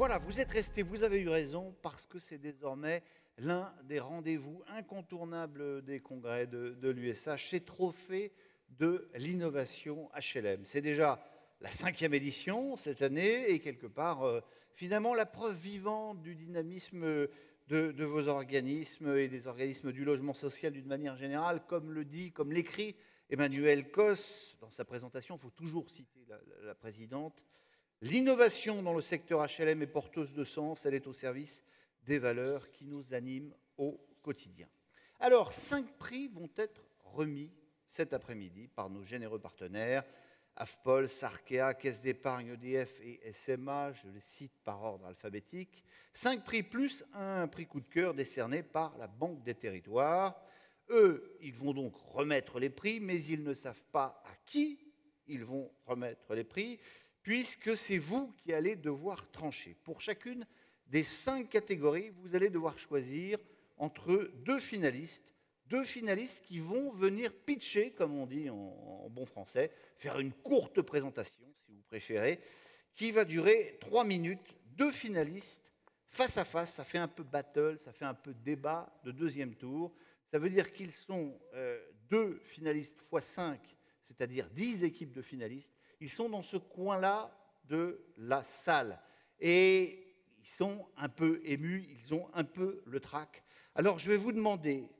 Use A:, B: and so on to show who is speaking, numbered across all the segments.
A: voilà, vous êtes restés, vous avez eu raison, parce que c'est désormais l'un des rendez-vous incontournables des congrès de l'USH, c'est Trophée de l'innovation HLM. C'est déjà la 5e édition cette année et quelque part, finalement, la preuve vivante du dynamisme de vos organismes et des organismes du logement social d'une manière générale, comme le dit, comme l'écrit Emmanuel Cos dans sa présentation. Il faut toujours citer la présidente. L'innovation dans le secteur HLM est porteuse de sens, elle est au service des valeurs qui nous animent au quotidien. Alors, 5 prix vont être remis cet après-midi par nos généreux partenaires, AFPOL, Sarkea, Caisse d'épargne EDF et SMA, je les cite par ordre alphabétique. 5 prix plus un prix coup de cœur décerné par la Banque des Territoires. Eux, ils vont donc remettre les prix, mais ils ne savent pas à qui ils vont remettre les prix, puisque c'est vous qui allez devoir trancher. Pour chacune des 5 catégories, vous allez devoir choisir entre 2 finalistes qui vont venir pitcher, comme on dit en bon français, faire une courte présentation, si vous préférez, qui va durer 3 minutes. 2 finalistes face à face, ça fait un peu battle, ça fait un peu débat de deuxième tour. Ça veut dire qu'ils sont 2 finalistes x 5, c'est-à-dire 10 équipes de finalistes. Ils sont dans ce coin-là de la salle. Et ils sont un peu émus, ils ont un peu le trac. Alors je vais vous demander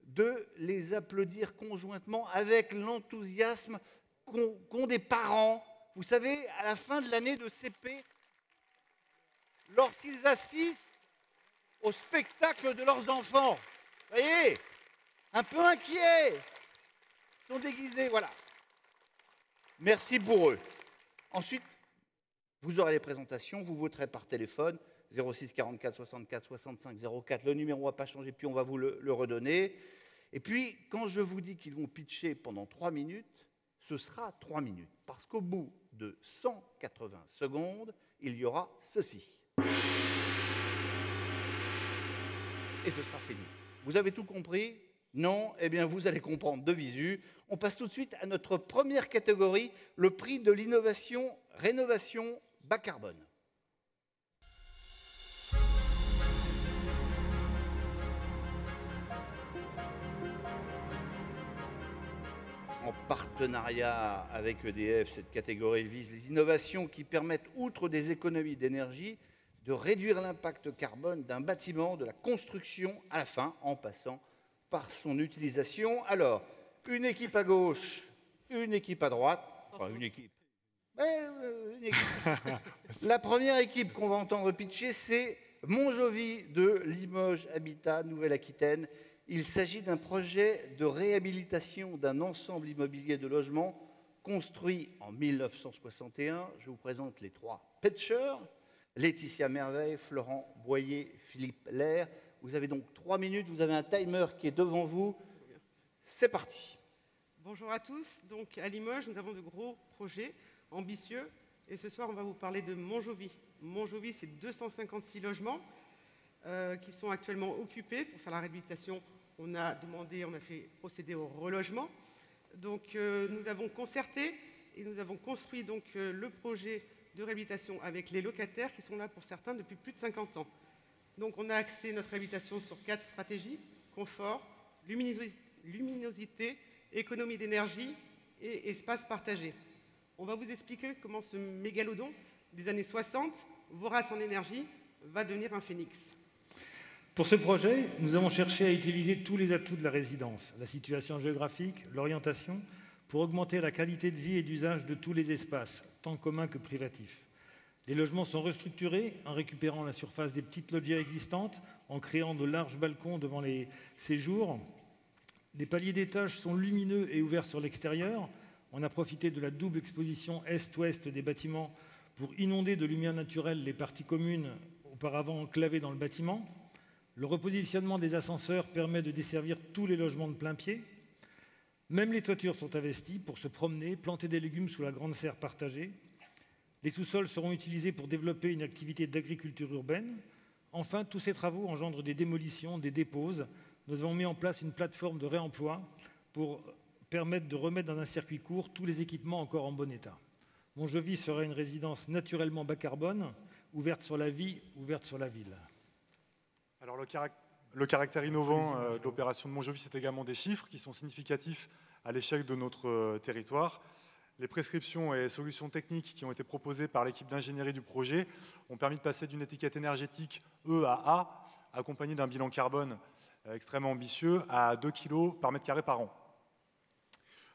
A: de les applaudir conjointement avec l'enthousiasme qu'ont des parents. Vous savez, à la fin de l'année de CP, lorsqu'ils assistent au spectacle de leurs enfants, vous voyez, un peu inquiets, ils sont déguisés, voilà. Merci pour eux. Ensuite, vous aurez les présentations, vous voterez par téléphone, 06 44 64 65 04, le numéro n'a pas changé, puis on va vous le redonner. Et puis, quand je vous dis qu'ils vont pitcher pendant 3 minutes, ce sera 3 minutes, parce qu'au bout de 180 secondes, il y aura ceci. Et ce sera fini. Vous avez tout compris ? Non ? Eh bien, vous allez comprendre de visu. On passe tout de suite à notre première catégorie, le prix de l'innovation rénovation bas carbone. En partenariat avec EDF, cette catégorie vise les innovations qui permettent, outre des économies d'énergie, de réduire l'impact carbone d'un bâtiment, de la construction à la fin, en passant par son utilisation. Alors, une équipe à gauche, une équipe à droite, enfin une équipe. La première équipe qu'on va entendre pitcher, c'est Montjovi de Limoges Habitat, Nouvelle-Aquitaine. Il s'agit d'un projet de réhabilitation d'un ensemble immobilier de logements construit en 1961. Je vous présente les 3 pitchers. Laetitia Merveille, Florent Boyer, Philippe Lair. Vous avez donc 3 minutes, vous avez un timer qui est devant vous. C'est parti.
B: Bonjour à tous. Donc à Limoges, nous avons de gros projets ambitieux. Et ce soir, on va vous parler de Montjovi. Montjovi, c'est 256 logements qui sont actuellement occupés. Pour faire la réhabilitation, on a fait procéder au relogement. Donc nous avons concerté et nous avons construit donc, le projet de réhabilitation avec les locataires qui sont là pour certains depuis plus de 50 ans. Donc on a axé notre réhabilitation sur 4 stratégies: confort, luminosité, économie d'énergie et espace partagé. On va vous expliquer comment ce mégalodon des années 60, vorace en énergie, va devenir un phénix.
C: Pour ce projet, nous avons cherché à utiliser tous les atouts de la résidence, la situation géographique, l'orientation, pour augmenter la qualité de vie et d'usage de tous les espaces, tant communs que privatifs. Les logements sont restructurés en récupérant la surface des petites loggias existantes, en créant de larges balcons devant les séjours. Les paliers d'étage sont lumineux et ouverts sur l'extérieur. On a profité de la double exposition est-ouest des bâtiments pour inonder de lumière naturelle les parties communes auparavant enclavées dans le bâtiment. Le repositionnement des ascenseurs permet de desservir tous les logements de plein pied. Même les toitures sont investies pour se promener, planter des légumes sous la grande serre partagée. Les sous-sols seront utilisés pour développer une activité d'agriculture urbaine. Enfin, tous ces travaux engendrent des démolitions, des déposes. Nous avons mis en place une plateforme de réemploi pour permettre de remettre dans un circuit court tous les équipements encore en bon état. Montjovi sera une résidence naturellement bas carbone, ouverte sur la vie, ouverte sur la ville.
D: Alors le caractère innovant de l'opération de Monjovi, c'est également des chiffres qui sont significatifs à l'échelle de notre territoire. Les prescriptions et solutions techniques qui ont été proposées par l'équipe d'ingénierie du projet ont permis de passer d'une étiquette énergétique E à A, accompagnée d'un bilan carbone extrêmement ambitieux, à 2 kg par mètre carré par an.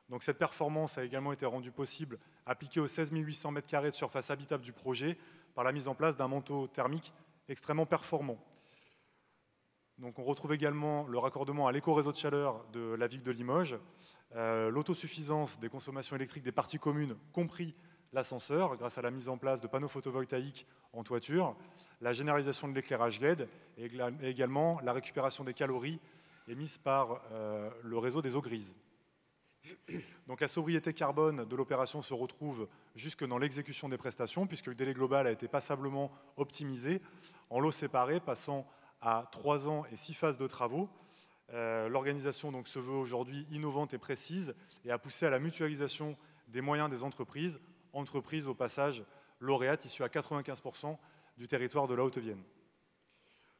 D: Donc cette performance a également été rendue possible, appliquée aux 16 800 mètres carrés de surface habitable du projet, par la mise en place d'un manteau thermique extrêmement performant. Donc on retrouve également le raccordement à l'éco-réseau de chaleur de la ville de Limoges, l'autosuffisance des consommations électriques des parties communes, compris l'ascenseur, grâce à la mise en place de panneaux photovoltaïques en toiture, la généralisation de l'éclairage LED et également la récupération des calories émises par le réseau des eaux grises. Donc la sobriété carbone de l'opération se retrouve jusque dans l'exécution des prestations, puisque le délai global a été passablement optimisé en lots séparés, passant à 3 ans et 6 phases de travaux. L'organisation donc se veut aujourd'hui innovante et précise et a poussé à la mutualisation des moyens des entreprises au passage lauréates issues à 95% du territoire de la Haute-Vienne.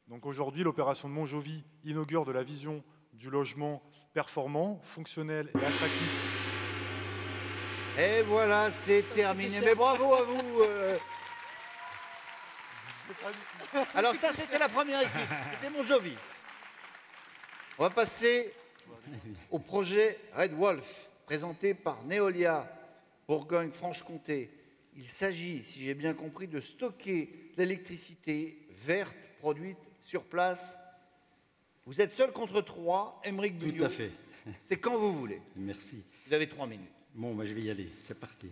D: Donc aujourd'hui, l'opération de Monjovi inaugure de la vision du logement performant, fonctionnel et attractif.
A: Et voilà, c'est terminé. Mais bravo à vous. Alors ça, c'était la première équipe. C'était Monjovi. On va passer au projet Red Wolf, présenté par Neolia, Bourgogne-Franche-Comté. Il s'agit, si j'ai bien compris, de stocker l'électricité verte produite sur place. Vous êtes seul contre 3, Aymeric Bulliot.
E: Tout à fait.
A: C'est quand vous voulez.
E: Merci.
A: Vous avez 3 minutes.
E: Bon, je vais y aller, c'est parti.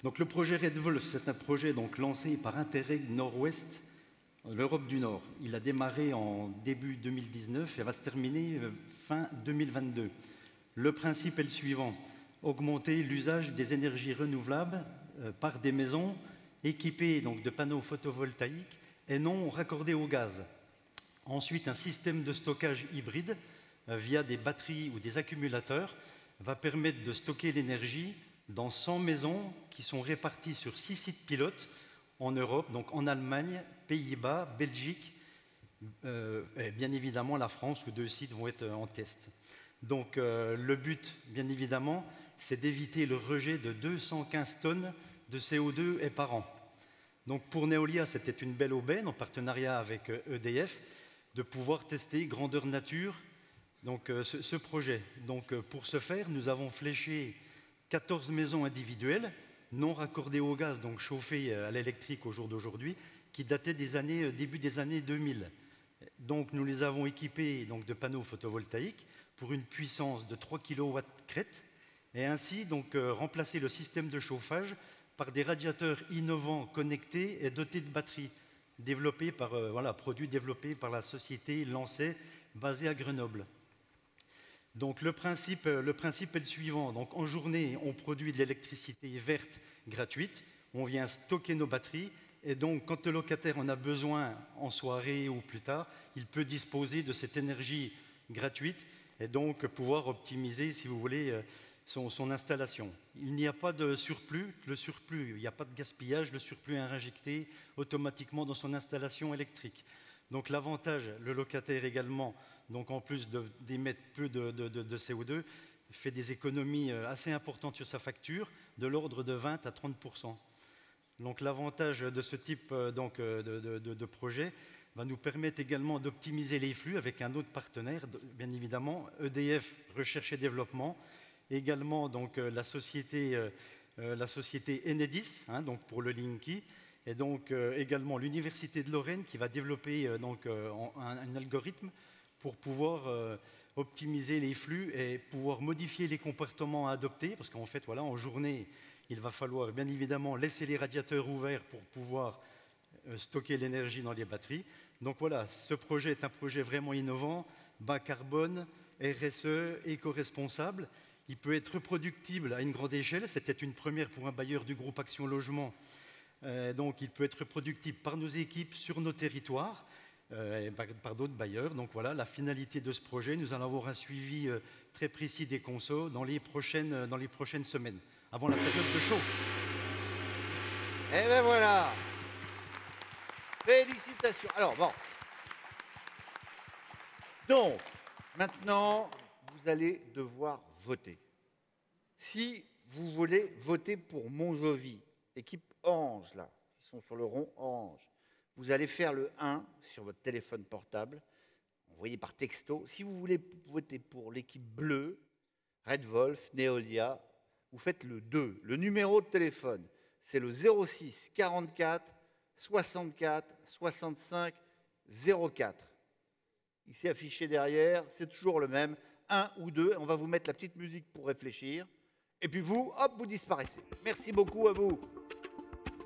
E: Donc le projet Red Wolf, c'est un projet donc, lancé par Interreg Nord-Ouest, l'Europe du Nord. Il a démarré en début 2019 et va se terminer fin 2022. Le principe est le suivant: augmenter l'usage des énergies renouvelables par des maisons équipées donc, de panneaux photovoltaïques et non raccordées au gaz. Ensuite, un système de stockage hybride via des batteries ou des accumulateurs va permettre de stocker l'énergie dans 100 maisons qui sont réparties sur 6 sites pilotes en Europe, donc en Allemagne, Pays-Bas, Belgique, et bien évidemment la France, où 2 sites vont être en test. Donc le but, bien évidemment, c'est d'éviter le rejet de 215 tonnes de CO2 par an. Donc pour Neolia, c'était une belle aubaine, en partenariat avec EDF, de pouvoir tester grandeur nature donc, ce projet. Donc pour ce faire, nous avons fléché 14 maisons individuelles, non raccordées au gaz, donc chauffées à l'électrique au jour d'aujourd'hui, qui dataient des années, début des années 2000. Donc nous les avons équipées donc, de panneaux photovoltaïques pour une puissance de 3 kW crête, et ainsi donc, remplacer le système de chauffage par des radiateurs innovants connectés et dotés de batteries, produits développés par la société Lancet, basée à Grenoble. Donc le principe est le suivant. Donc, en journée, on produit de l'électricité verte gratuite, on vient stocker nos batteries, et donc quand le locataire en a besoin en soirée ou plus tard, il peut disposer de cette énergie gratuite et donc pouvoir optimiser, si vous voulez, son installation. Il n'y a pas de surplus, il n'y a pas de gaspillage, le surplus est injecté automatiquement dans son installation électrique. Donc l'avantage, le locataire également, donc en plus d'émettre peu de CO2, fait des économies assez importantes sur sa facture, de l'ordre de 20 à 30%. Donc l'avantage de ce type de projet va nous permettre également d'optimiser les flux avec un autre partenaire, bien évidemment, EDF Recherche et Développement, également donc, la société Enedis, donc pour le Linky, et donc également l'Université de Lorraine qui va développer un algorithme pour pouvoir optimiser les flux et pouvoir modifier les comportements à adopter, parce qu'en fait, voilà, en journée, il va falloir bien évidemment laisser les radiateurs ouverts pour pouvoir stocker l'énergie dans les batteries. Donc voilà, ce projet est un projet vraiment innovant, bas carbone, RSE, éco-responsable. Il peut être reproductible à une grande échelle. C'était une première pour un bailleur du groupe Action Logement. Donc il peut être reproductible par nos équipes sur nos territoires, et par d'autres bailleurs. Donc voilà, la finalité de ce projet, nous allons avoir un suivi très précis des consos dans les prochaines semaines, avant la période de chauffe.
A: Et ben voilà. Félicitations. Alors, bon. Donc, maintenant, vous allez devoir voter. Si vous voulez voter pour Monjovi, équipe orange, là, ils sont sur le rond orange, vous allez faire le 1 sur votre téléphone portable, envoyé par texto. Si vous voulez voter pour l'équipe bleue, Red Wolf, Neolia, vous faites le 2. Le numéro de téléphone, c'est le 06 44 64 65 04. Ici affiché derrière, c'est toujours le même, 1 ou 2. On va vous mettre la petite musique pour réfléchir. Et puis vous, hop, vous disparaissez. Merci beaucoup à vous.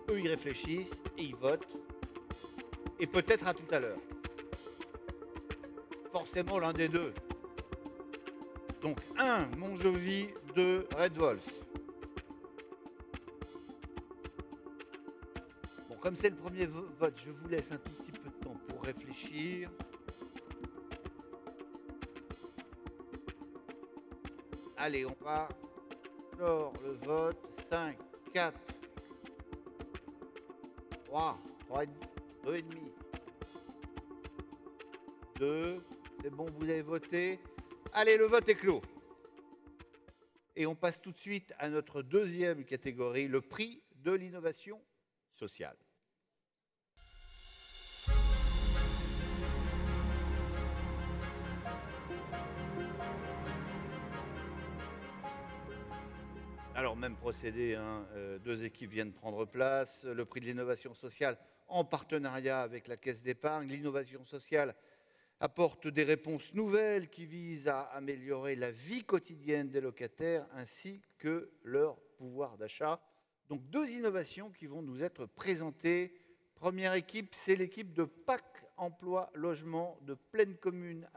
A: Eux, ils réfléchissent et ils votent. Et peut-être à tout à l'heure. Forcément l'un des deux. Donc 1, Monjovi, 2, Red Wolf. Bon, comme c'est le premier vote, je vous laisse un tout petit peu de temps pour réfléchir. Allez, on va clore le vote. 5, 4, 3, 2 et demi. 2, c'est bon, vous avez voté. Allez, le vote est clos. Et on passe tout de suite à notre deuxième catégorie, le prix de l'innovation sociale. Alors, même procédé, hein, deux équipes viennent prendre place. Le prix de l'innovation sociale en partenariat avec la Caisse d'épargne. L'innovation sociale apporte des réponses nouvelles qui visent à améliorer la vie quotidienne des locataires ainsi que leur pouvoir d'achat. Donc, deux innovations qui vont nous être présentées. Première équipe, c'est l'équipe de PAC Emploi Logement de Pleine Commune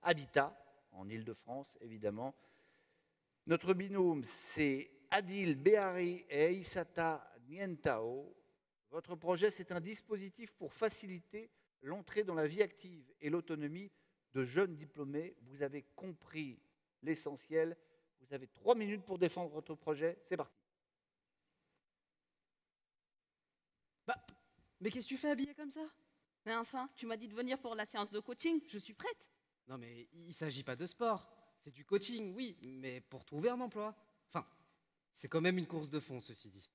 A: Habitat, en Île-de-France évidemment. Notre binôme, c'est Adil Behari et Aïssata Nientao. Votre projet, c'est un dispositif pour faciliter l'entrée dans la vie active et l'autonomie de jeunes diplômés. Vous avez compris l'essentiel. Vous avez 3 minutes pour défendre votre projet. C'est parti.
F: Mais qu'est-ce que tu fais habillé comme ça?
G: Mais enfin, tu m'as dit de venir pour la séance de coaching, je suis prête.
F: Non mais il ne s'agit pas de sport. C'est du coaching, oui, mais pour trouver un emploi. Enfin, c'est quand même une course de fond, ceci dit.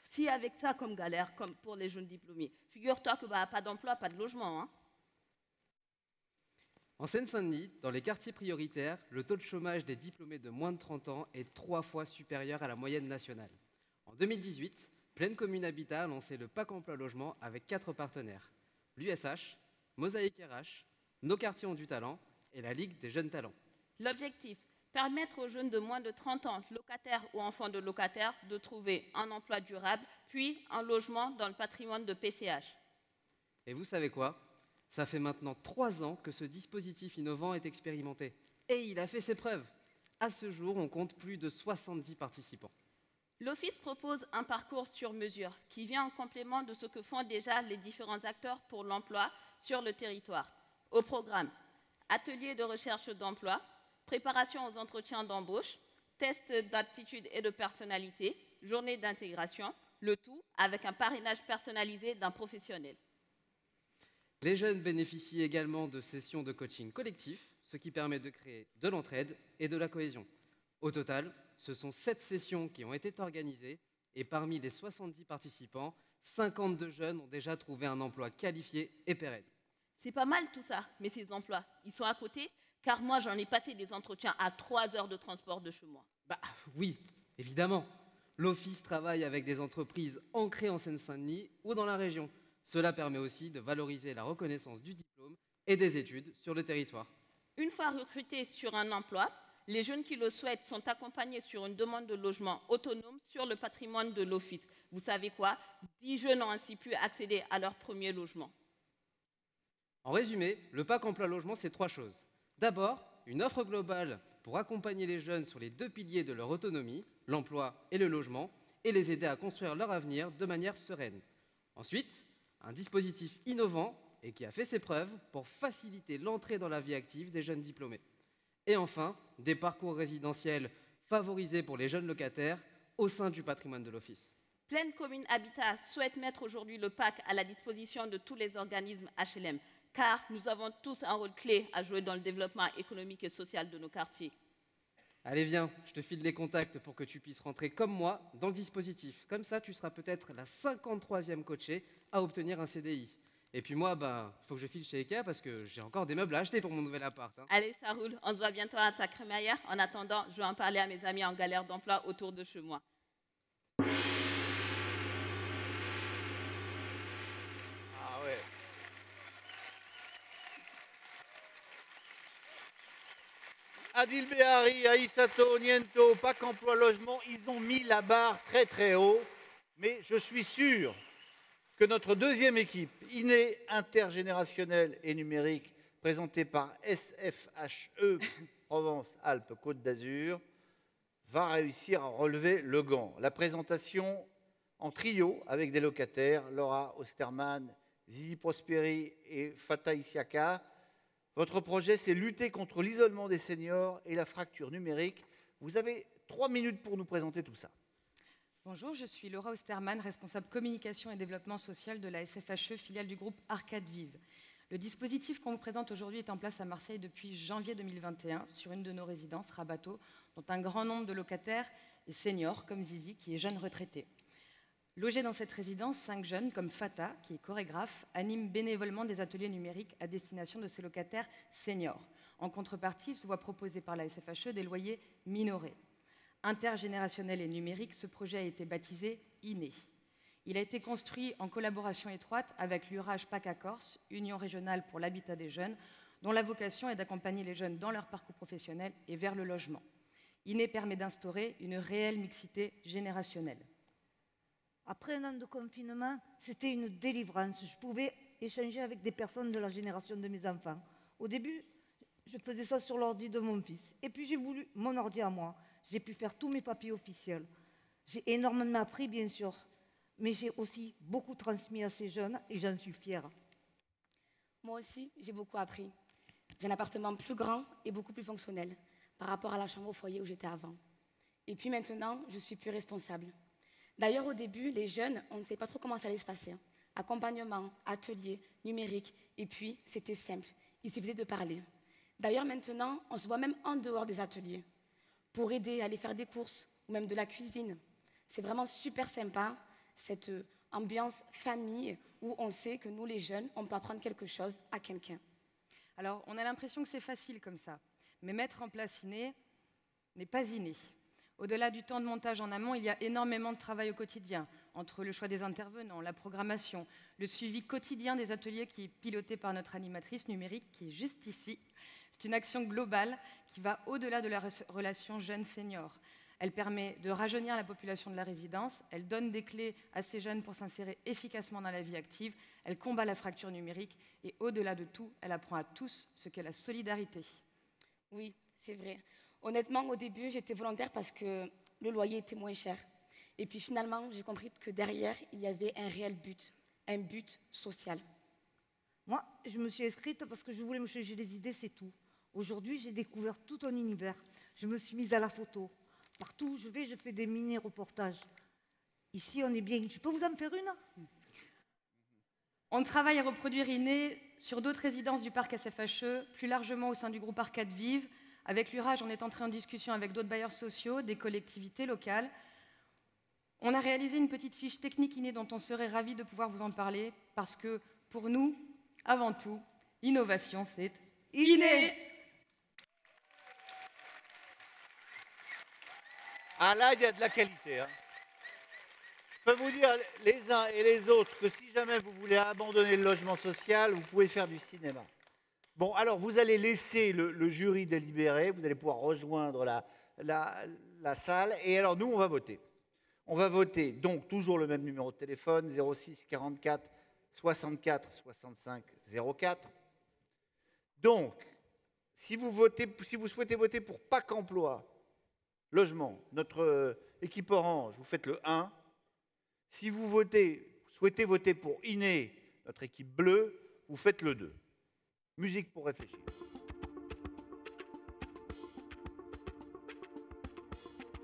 G: Si avec ça comme galère, comme pour les jeunes diplômés, figure-toi que pas d'emploi, pas de logement. Hein.
F: En Seine-Saint-Denis, dans les quartiers prioritaires, le taux de chômage des diplômés de moins de 30 ans est 3 fois supérieur à la moyenne nationale. En 2018, Pleine Commune Habitat a lancé le PAC Emploi Logement avec 4 partenaires. L'USH, Mosaïque RH, Nos Quartiers ont du talent et la Ligue des jeunes talents.
G: L'objectif, permettre aux jeunes de moins de 30 ans, locataires ou enfants de locataires, de trouver un emploi durable, puis un logement dans le patrimoine de PCH.
F: Et vous savez quoi? Ça fait maintenant 3 ans que ce dispositif innovant est expérimenté. Et il a fait ses preuves. À ce jour, on compte plus de 70 participants.
G: L'Office propose un parcours sur mesure qui vient en complément de ce que font déjà les différents acteurs pour l'emploi sur le territoire. Au programme, ateliers de recherche d'emploi, préparation aux entretiens d'embauche, tests d'aptitude et de personnalité, journée d'intégration, le tout avec un parrainage personnalisé d'un professionnel.
F: Les jeunes bénéficient également de sessions de coaching collectif, ce qui permet de créer de l'entraide et de la cohésion. Au total, ce sont 7 sessions qui ont été organisées et parmi les 70 participants, 52 jeunes ont déjà trouvé un emploi qualifié et pérenne.
G: C'est pas mal tout ça, mais ces emplois, ils sont à côté, car moi j'en ai passé des entretiens à 3 heures de transport de chez moi.
F: Oui, évidemment. L'Office travaille avec des entreprises ancrées en Seine-Saint-Denis ou dans la région. Cela permet aussi de valoriser la reconnaissance du diplôme et des études sur le territoire.
G: Une fois recrutés sur un emploi, les jeunes qui le souhaitent sont accompagnés sur une demande de logement autonome sur le patrimoine de l'Office. Vous savez quoi? 10 jeunes ont ainsi pu accéder à leur premier logement.
F: En résumé, le PAC Emploi Logement, c'est 3 choses. D'abord, une offre globale pour accompagner les jeunes sur les 2 piliers de leur autonomie, l'emploi et le logement, et les aider à construire leur avenir de manière sereine. Ensuite, un dispositif innovant et qui a fait ses preuves pour faciliter l'entrée dans la vie active des jeunes diplômés. Et enfin, des parcours résidentiels favorisés pour les jeunes locataires au sein du patrimoine de l'Office.
G: Pleine Commune Habitat souhaite mettre aujourd'hui le PAC à la disposition de tous les organismes HLM, car nous avons tous un rôle clé à jouer dans le développement économique et social de nos quartiers.
F: Allez, viens, je te file des contacts pour que tu puisses rentrer comme moi dans le dispositif. Comme ça, tu seras peut-être la 53e coachée à obtenir un CDI. Et puis moi, faut que je file chez Ikea parce que j'ai encore des meubles à acheter pour mon nouvel appart. Hein.
G: Allez, ça roule. On se voit bientôt à ta crémaillère. En attendant, je vais en parler à mes amis en galère d'emploi autour de chez moi.
A: Ah ouais. Adil Behari, Aïssato, Niento, PAC Emploi Logement, ils ont mis la barre très très haut. Mais je suis sûr que notre deuxième équipe, INE intergénérationnelle et numérique, présentée par SFHE Provence-Alpes-Côte d'Azur, va réussir à relever le gant. La présentation en trio avec des locataires, Laura Osterman, Zizi Prosperi et Fatah Isiaka. Votre projet, c'est lutter contre l'isolement des seniors et la fracture numérique. Vous avez 3 minutes pour nous présenter tout ça.
H: Bonjour, je suis Laura Osterman, responsable communication et développement social de la SFHE, filiale du groupe Arcade Vive. Le dispositif qu'on vous présente aujourd'hui est en place à Marseille depuis janvier 2021 sur une de nos résidences, Rabato, dont un grand nombre de locataires et seniors comme Zizi, qui est jeune retraité. Logés dans cette résidence, 5 jeunes comme Fatah, qui est chorégraphe, animent bénévolement des ateliers numériques à destination de ces locataires seniors. En contrepartie, il se voit proposer par la SFHE des loyers minorés. Intergénérationnel et numérique, ce projet a été baptisé INE. Il a été construit en collaboration étroite avec l'URAGE PACA Corse, Union régionale pour l'habitat des jeunes, dont la vocation est d'accompagner les jeunes dans leur parcours professionnel et vers le logement. INE permet d'instaurer une réelle mixité générationnelle.
I: Après un an de confinement, c'était une délivrance. Je pouvais échanger avec des personnes de la génération de mes enfants. Au début, je faisais ça sur l'ordi de mon fils. Et puis j'ai voulu mon ordi à moi. J'ai pu faire tous mes papiers officiels. J'ai énormément appris, bien sûr, mais j'ai aussi beaucoup transmis à ces jeunes et j'en suis fière.
J: Moi aussi, j'ai beaucoup appris. J'ai un appartement plus grand et beaucoup plus fonctionnel par rapport à la chambre au foyer où j'étais avant. Et puis maintenant, je suis plus responsable. D'ailleurs, au début, les jeunes, on ne savait pas trop comment ça allait se passer. Accompagnement, atelier, numérique, et puis c'était simple. Il suffisait de parler. D'ailleurs, maintenant, on se voit même en dehors des ateliers pour aider à aller faire des courses ou même de la cuisine. C'est vraiment super sympa, cette ambiance famille où on sait que nous, les jeunes, on peut apprendre quelque chose à quelqu'un.
H: Alors, on a l'impression que c'est facile comme ça, mais mettre en place INE n'est pas inné. Au-delà du temps de montage en amont, il y a énormément de travail au quotidien, entre le choix des intervenants, la programmation, le suivi quotidien des ateliers qui est piloté par notre animatrice numérique qui est juste ici. C'est une action globale qui va au-delà de la relation jeune-senior. Elle permet de rajeunir la population de la résidence, elle donne des clés à ces jeunes pour s'insérer efficacement dans la vie active, elle combat la fracture numérique et au-delà de tout, elle apprend à tous ce qu'est la solidarité.
J: Oui, c'est vrai. Honnêtement, au début, j'étais volontaire parce que le loyer était moins cher. Et puis finalement, j'ai compris que derrière, il y avait un réel but, un but social.
I: Moi, je me suis inscrite parce que je voulais me changer les idées, c'est tout. Aujourd'hui, j'ai découvert tout un univers. Je me suis mise à la photo. Partout où je vais, je fais des mini-reportages. Ici, on est bien. Je peux vous en faire une ?
H: On travaille à reproduire INE sur d'autres résidences du parc SFHE, plus largement au sein du groupe Arcade Vive. Avec l'URAGE, on est entré en discussion avec d'autres bailleurs sociaux, des collectivités locales. On a réalisé une petite fiche technique INE dont on serait ravis de pouvoir vous en parler, parce que pour nous, avant tout, l'innovation, c'est INE.
A: Ah là, il y a de la qualité. Hein. Je peux vous dire, les uns et les autres, que si jamais vous voulez abandonner le logement social, vous pouvez faire du cinéma. Bon, alors, vous allez laisser le jury délibérer, vous allez pouvoir rejoindre la salle, et alors, nous, on va voter. On va voter, donc, toujours le même numéro de téléphone, 06 44 64 65 04. Donc, si vous souhaitez voter pour PAC Emploi, Logement, notre équipe Orange, vous faites le 1. Si vous souhaitez voter pour INE, notre équipe bleue, vous faites le 2. Musique pour réfléchir.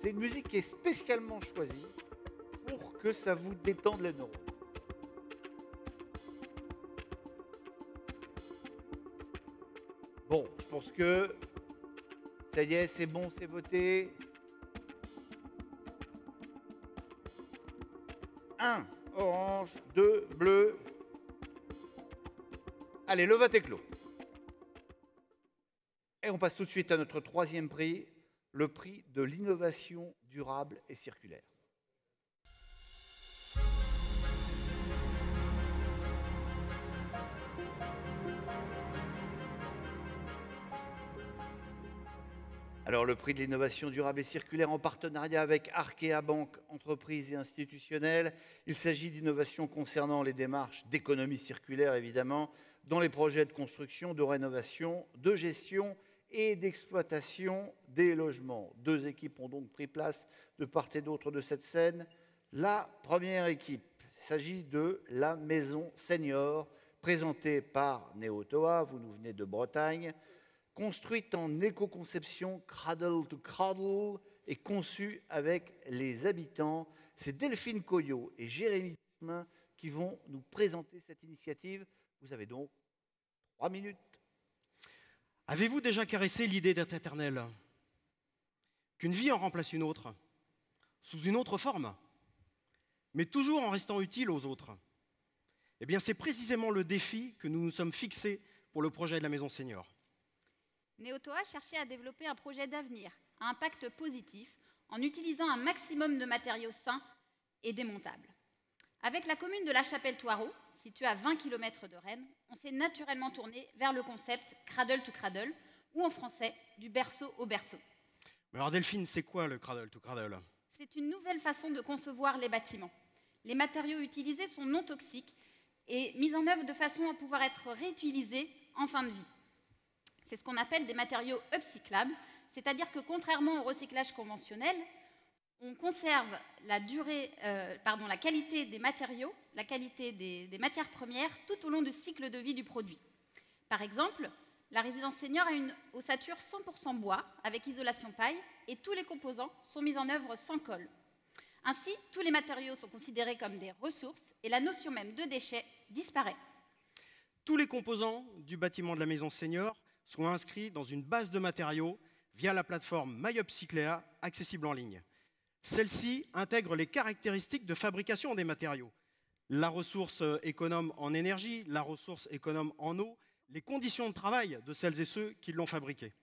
A: C'est une musique qui est spécialement choisie pour que ça vous détende les neurones. Bon, je pense que ça y est, c'est bon, c'est voté. 1, orange, 2, bleu. Allez, le vote est clos. Et on passe tout de suite à notre troisième prix, le prix de l'innovation durable et circulaire. Alors, le prix de l'innovation durable et circulaire en partenariat avec Arkea Banque, entreprises et institutionnelles. Il s'agit d'innovations concernant les démarches d'économie circulaire, évidemment, dans les projets de construction, de rénovation, de gestion et d'exploitation des logements. 2 équipes ont donc pris place de part et d'autre de cette scène. La première équipe, il s'agit de la Maison Senior, présentée par Néotoa, vous nous venez de Bretagne, construite en éco-conception cradle to cradle et conçue avec les habitants. C'est Delphine Coyot et Jérémy Duchemin qui vont nous présenter cette initiative. Vous avez donc 3 minutes.
K: Avez-vous déjà caressé l'idée d'être éternel? Qu'une vie en remplace une autre, sous une autre forme, mais toujours en restant utile aux autres? Eh bien, c'est précisément le défi que nous nous sommes fixés pour le projet de la Maison Senior.
L: Néotoa cherchait à développer un projet d'avenir, à impact positif, en utilisant un maximum de matériaux sains et démontables. Avec la commune de La Chapelle-Thoireau, située à 20 km de Rennes, on s'est naturellement tourné vers le concept cradle to cradle, ou en français, du berceau au berceau.
K: Mais alors Delphine, c'est quoi le cradle to cradle?
L: C'est une nouvelle façon de concevoir les bâtiments. Les matériaux utilisés sont non toxiques et mis en œuvre de façon à pouvoir être réutilisés en fin de vie. C'est ce qu'on appelle des matériaux upcyclables, c'est-à-dire que contrairement au recyclage conventionnel, on conserve la qualité des matériaux, la qualité des matières premières tout au long du cycle de vie du produit. Par exemple, la résidence senior a une ossature 100% bois avec isolation paille et tous les composants sont mis en œuvre sans colle. Ainsi, tous les matériaux sont considérés comme des ressources et la notion même de déchets disparaît.
K: Tous les composants du bâtiment de la Maison Senior sont inscrits dans une base de matériaux via la plateforme MyUpcyclea, accessible en ligne. Celle-ci intègre les caractéristiques de fabrication des matériaux, la ressource économe en énergie, la ressource économe en eau, les conditions de travail de celles et ceux qui l'ont fabriqué.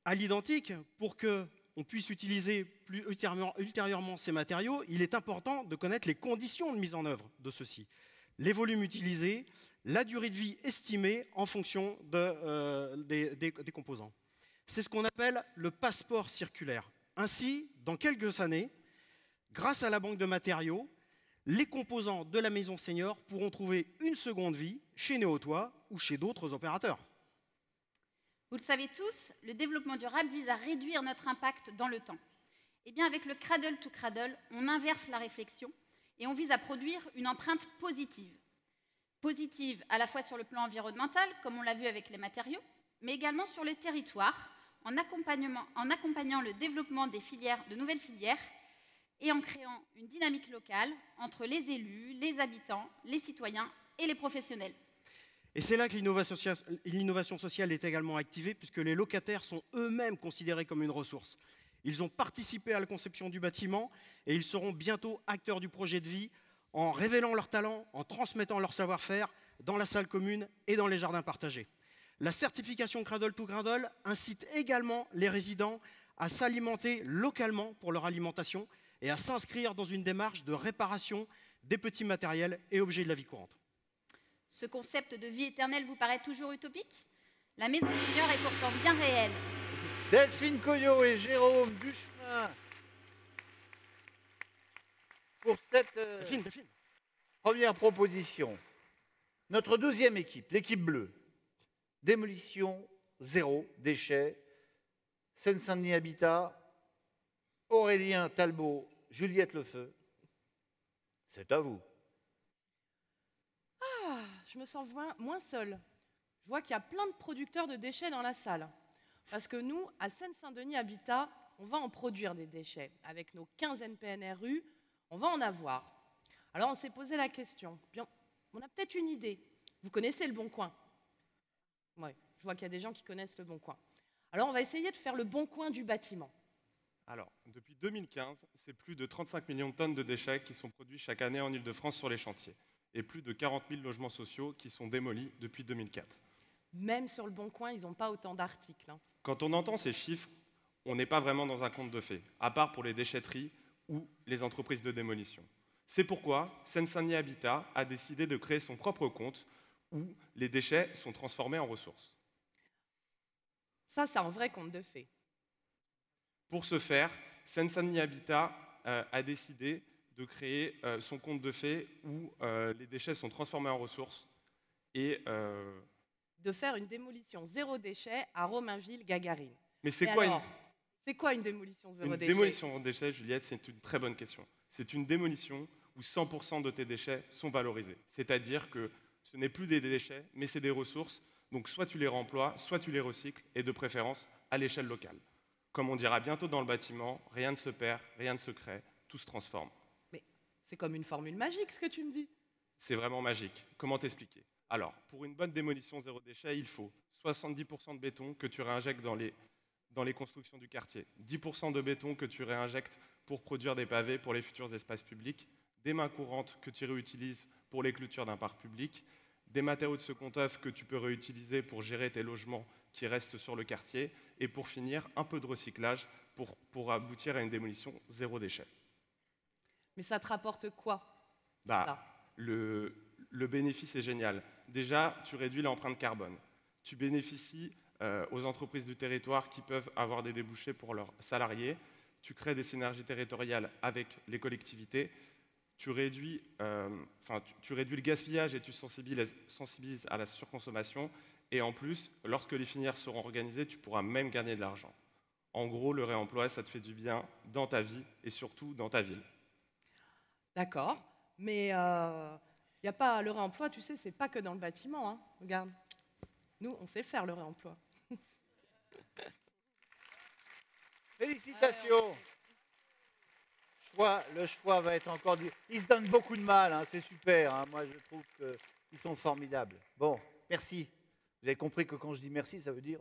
K: À l'identique, pour qu'on puisse utiliser plus ultérieurement ces matériaux, il est important de connaître les conditions de mise en œuvre de ceux-ci, les volumes utilisés, la durée de vie estimée en fonction des composants. C'est ce qu'on appelle le passeport circulaire. Ainsi, dans quelques années, grâce à la banque de matériaux, les composants de la Maison Senior pourront trouver une seconde vie chez Néotoa ou chez d'autres opérateurs.
L: Vous le savez tous, le développement durable vise à réduire notre impact dans le temps. Eh bien, avec le cradle to cradle, on inverse la réflexion et on vise à produire une empreinte positive. Positive à la fois sur le plan environnemental, comme on l'a vu avec les matériaux, mais également sur le territoire, en accompagnant le développement de nouvelles filières et en créant une dynamique locale entre les élus, les habitants, les citoyens et les professionnels.
K: Et c'est là que l'innovation sociale est également activée, puisque les locataires sont eux-mêmes considérés comme une ressource. Ils ont participé à la conception du bâtiment et ils seront bientôt acteurs du projet de vie en révélant leurs talents, en transmettant leur savoir-faire dans la salle commune et dans les jardins partagés. La certification Cradle to Cradle incite également les résidents à s'alimenter localement pour leur alimentation et à s'inscrire dans une démarche de réparation des petits matériels et objets de la vie courante.
L: Ce concept de vie éternelle vous paraît toujours utopique? La Maison Senior est pourtant bien réelle.
A: Delphine Coyot et Jérôme Duchemin pour cette première proposition. Notre deuxième équipe, l'équipe bleue, démolition, zéro déchet, Seine-Saint-Denis Habitat, Aurélien Talbot, Juliette Lefeu, c'est à vous.
M: Ah, je me sens moins seule. Je vois qu'il y a plein de producteurs de déchets dans la salle. Parce que nous, à Seine-Saint-Denis Habitat, on va en produire des déchets. Avec nos 15 NPNRU, On va en avoir. Alors on s'est posé la question. Puis on a peut-être une idée. Vous connaissez Le Bon Coin? Oui, je vois qu'il y a des gens qui connaissent Le Bon Coin. Alors on va essayer de faire le bon coin du bâtiment.
N: Alors, depuis 2015, c'est plus de 35 millions de tonnes de déchets qui sont produits chaque année en Île-de-France sur les chantiers. Et plus de 40 000 logements sociaux qui sont démolis depuis 2004.
M: Même sur Le Bon Coin, ils n'ont pas autant d'articles. Hein.
N: Quand on entend ces chiffres, on n'est pas vraiment dans un conte de fées, à part pour les déchetteries ou les entreprises de démolition. C'est pourquoi Seine-Saint-Denis Habitat a décidé de créer son propre compte où les déchets sont transformés en ressources.
M: Ça, c'est un vrai conte de fées.
N: Pour ce faire, Seine-Saint-Denis Habitat a décidé de créer son compte de fées où les déchets sont transformés en ressources et
M: de faire une démolition zéro déchet à Romainville-Gagarine.
N: Mais c'est
M: quoi une démolition zéro déchet?
N: Une démolition zéro déchet, Juliette, c'est une très bonne question. C'est une démolition où 100% de tes déchets sont valorisés. C'est-à-dire que ce n'est plus des déchets, mais c'est des ressources. Donc soit tu les réemploies, soit tu les recycles, et de préférence à l'échelle locale. Comme on dira bientôt dans le bâtiment, rien ne se perd, rien ne se crée, tout se transforme.
M: Mais c'est comme une formule magique ce que tu me dis.
N: C'est vraiment magique. Comment t'expliquer? Alors, pour une bonne démolition zéro déchet, il faut 70% de béton que tu réinjectes dans les constructions du quartier, 10% de béton que tu réinjectes pour produire des pavés pour les futurs espaces publics, des mains courantes que tu réutilises pour les clôtures d'un parc public, des matériaux de seconde œuvre que tu peux réutiliser pour gérer tes logements qui restent sur le quartier, et pour finir, un peu de recyclage pour aboutir à une démolition zéro déchet.
M: Mais ça te rapporte quoi,
N: ça? Le bénéfice est génial. Déjà, tu réduis l'empreinte carbone. Tu bénéficies aux entreprises du territoire qui peuvent avoir des débouchés pour leurs salariés. Tu crées des synergies territoriales avec les collectivités. Tu réduis le gaspillage et tu sensibilises à la surconsommation. Et en plus, lorsque les filières seront organisées, tu pourras même gagner de l'argent. En gros, le réemploi, ça te fait du bien dans ta vie et surtout dans ta ville.
M: D'accord, mais il n'y a pas le réemploi, tu sais, c'est pas que dans le bâtiment. Hein. Regarde, nous, on sait faire le réemploi.
A: Félicitations. Le choix va être encore dit. Ils se donnent beaucoup de mal, hein, c'est super. Hein. Moi, je trouve qu'ils sont formidables. Bon, merci. Vous avez compris que quand je dis merci, ça veut dire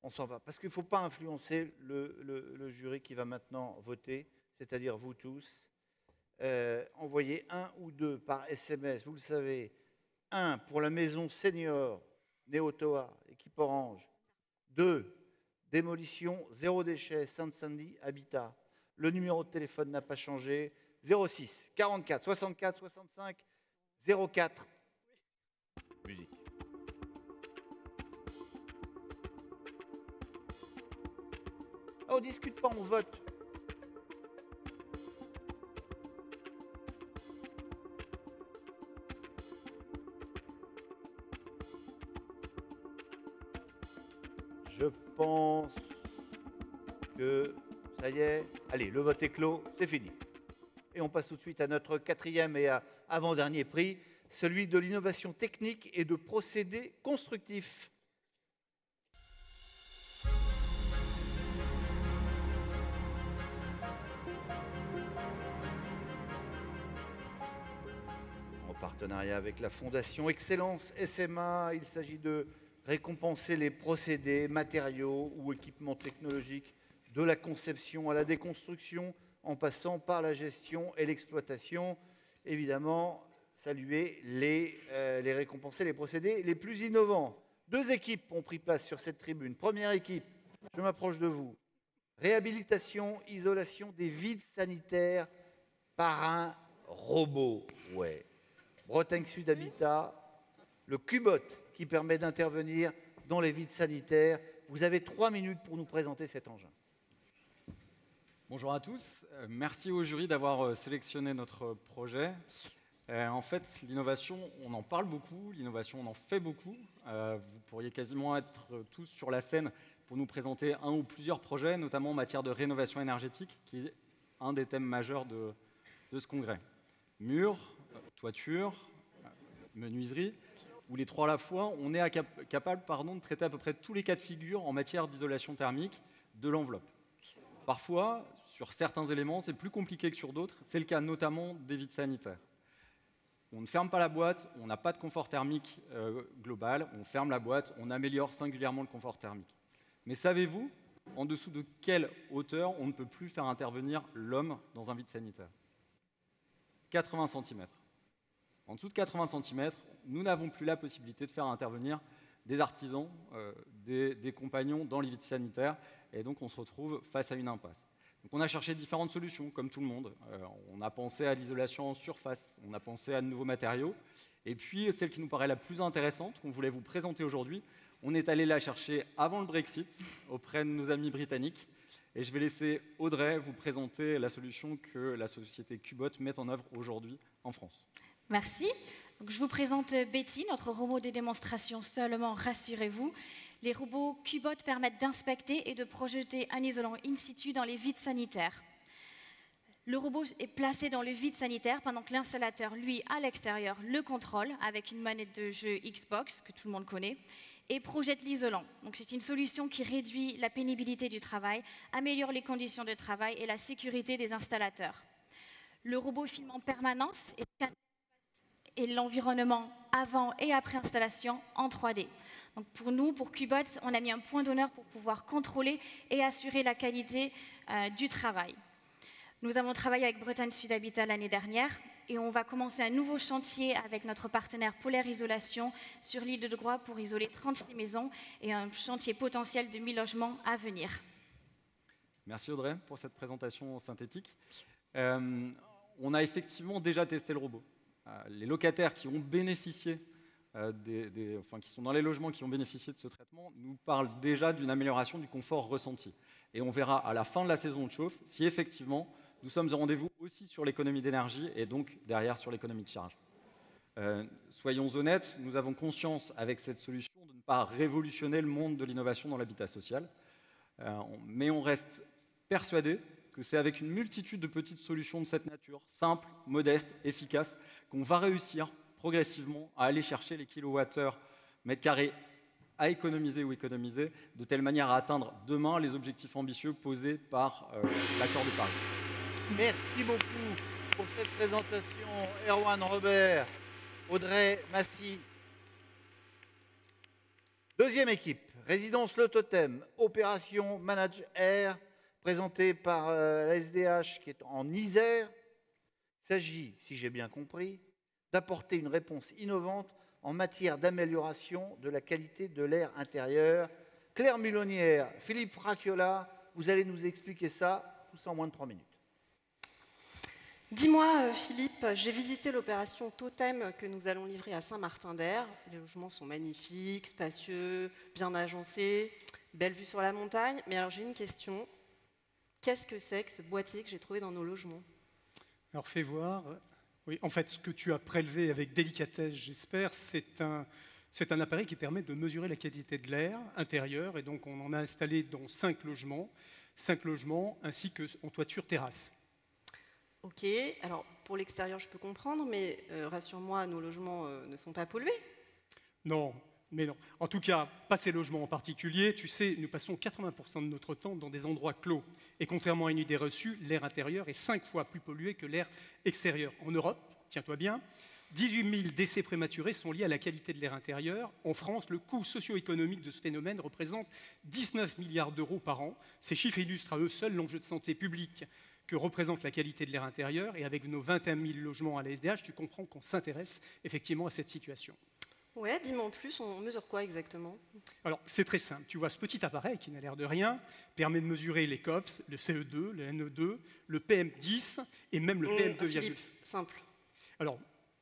A: on s'en va. Parce qu'il ne faut pas influencer le jury qui va maintenant voter, c'est-à-dire vous tous. Envoyez 1 ou 2 par SMS, vous le savez. 1 pour la maison senior, Néotoa, équipe Orange. 2, démolition, zéro déchet, Seine-Saint-Denis, Habitat. Le numéro de téléphone n'a pas changé. 06 44 64 65 04. Musique. On ne discute pas, on vote. Je pense que ça y est. Allez, le vote est clos, c'est fini. Et on passe tout de suite à notre 4e et avant-dernier prix, celui de l'innovation technique et de procédés constructifs. En partenariat avec la Fondation Excellence SMA, il s'agit de récompenser les procédés, matériaux ou équipements technologiques de la conception à la déconstruction, en passant par la gestion et l'exploitation. Évidemment, saluer les récompenser les procédés les plus innovants. 2 équipes ont pris place sur cette tribune. Première équipe, je m'approche de vous. Réhabilitation, isolation des vides sanitaires par un robot. Ouais. Bretagne Sud Habitat, le Cubot qui permet d'intervenir dans les vides sanitaires. Vous avez 3 minutes pour nous présenter cet engin.
O: Bonjour à tous. Merci au jury d'avoir sélectionné notre projet. En fait, l'innovation, on en parle beaucoup, l'innovation, on en fait beaucoup. Vous pourriez quasiment être tous sur la scène pour nous présenter un ou plusieurs projets, notamment en matière de rénovation énergétique, qui est un des thèmes majeurs de ce congrès. Murs, toitures, menuiserie, où les 3 à la fois, on est capable de traiter à peu près tous les cas de figure en matière d'isolation thermique de l'enveloppe. Parfois, sur certains éléments, c'est plus compliqué que sur d'autres. C'est le cas notamment des vides sanitaires. On ne ferme pas la boîte, on n'a pas de confort thermique global, on ferme la boîte, on améliore singulièrement le confort thermique. Mais savez-vous en dessous de quelle hauteur on ne peut plus faire intervenir l'homme dans un vide sanitaire? 80 cm. En dessous de 80 cm, nous n'avons plus la possibilité de faire intervenir des artisans, des compagnons dans les vides sanitaires, et donc on se retrouve face à une impasse. Donc on a cherché différentes solutions, comme tout le monde. On a pensé à l'isolation en surface, on a pensé à de nouveaux matériaux, et puis celle qui nous paraît la plus intéressante, qu'on voulait vous présenter aujourd'hui, on est allé la chercher avant le Brexit, auprès de nos amis britanniques, et je vais laisser Audrey vous présenter la solution que la société Qbot met en œuvre aujourd'hui en France.
P: Merci. Donc, je vous présente Betty, notre robot de démonstration seulement, rassurez-vous. Les robots Qbot permettent d'inspecter et de projeter un isolant in situ dans les vides sanitaires. Le robot est placé dans le vide sanitaire pendant que l'installateur, lui, à l'extérieur, le contrôle avec une manette de jeu Xbox, que tout le monde connaît, et projette l'isolant. Donc c'est une solution qui réduit la pénibilité du travail, améliore les conditions de travail et la sécurité des installateurs. Le robot filme en permanence et l'environnement avant et après installation en 3D. Donc pour nous, pour Qbot, on a mis un point d'honneur pour pouvoir contrôler et assurer la qualité du travail. Nous avons travaillé avec Bretagne Sud Habitat l'année dernière et on va commencer un nouveau chantier avec notre partenaire Polaire Isolation sur l'île de Groix pour isoler 36 maisons et un chantier potentiel de 1000 logements à venir.
O: Merci Audrey pour cette présentation synthétique. On a effectivement déjà testé le robot. Les locataires qui ont bénéficié, qui sont dans les logements qui ont bénéficié de ce traitement, nous parlent déjà d'une amélioration du confort ressenti. Et on verra à la fin de la saison de chauffe si effectivement nous sommes au rendez-vous aussi sur l'économie d'énergie et donc derrière sur l'économie de charge. Soyons honnêtes, nous avons conscience avec cette solution de ne pas révolutionner le monde de l'innovation dans l'habitat social, mais on reste persuadé que c'est avec une multitude de petites solutions de cette nature, simples, modestes, efficaces, qu'on va réussir progressivement à aller chercher les kilowattheures mètres carrés à économiser ou économiser, de telle manière à atteindre demain les objectifs ambitieux posés par l'accord de Paris.
A: Merci beaucoup pour cette présentation, Erwan Robert, Audrey Massy. Deuxième équipe, Résidence Le Totem, Opération Manage Air, présentée par la SDH qui est en Isère. Il s'agit, si j'ai bien compris, d'apporter une réponse innovante en matière d'amélioration de la qualité de l'air intérieur. Claire Mulonnière, Philippe Fracchiola, vous allez nous expliquer ça, tout ça en moins de 3 minutes.
Q: Dis-moi, Philippe, j'ai visité l'opération Totem que nous allons livrer à Saint-Martin-d'Air. Les logements sont magnifiques, spacieux, bien agencés, belle vue sur la montagne. Mais alors j'ai une question. Qu'est-ce que c'est que ce boîtier que j'ai trouvé dans nos logements?
R: Alors fais voir. Oui, en fait, ce que tu as prélevé avec délicatesse, j'espère, c'est un appareil qui permet de mesurer la qualité de l'air intérieur. Et donc on en a installé dans 5 logements ainsi qu'en toiture terrasse.
Q: Ok, alors pour l'extérieur je peux comprendre, mais rassure-moi, nos logements ne sont pas pollués?
R: Non, mais non. En tout cas, pas ces logements en particulier. Tu sais, nous passons 80% de notre temps dans des endroits clos. Et contrairement à une idée reçue, l'air intérieur est 5 fois plus pollué que l'air extérieur. En Europe, tiens-toi bien, 18 000 décès prématurés sont liés à la qualité de l'air intérieur. En France, le coût socio-économique de ce phénomène représente 19 milliards d'euros par an. Ces chiffres illustrent à eux seuls l'enjeu de santé publique que représente la qualité de l'air intérieur. Et avec nos 21 000 logements à la SDH, tu comprends qu'on s'intéresse effectivement à cette situation.
Q: Ouais, dis-moi en plus, on mesure quoi exactement?
R: Alors, c'est très simple. Tu vois, ce petit appareil, qui n'a l'air de rien, permet de mesurer les COFS, le CE2, le NE2, le PM10 et même le PM2,6.
Q: Simple.
R: Alors,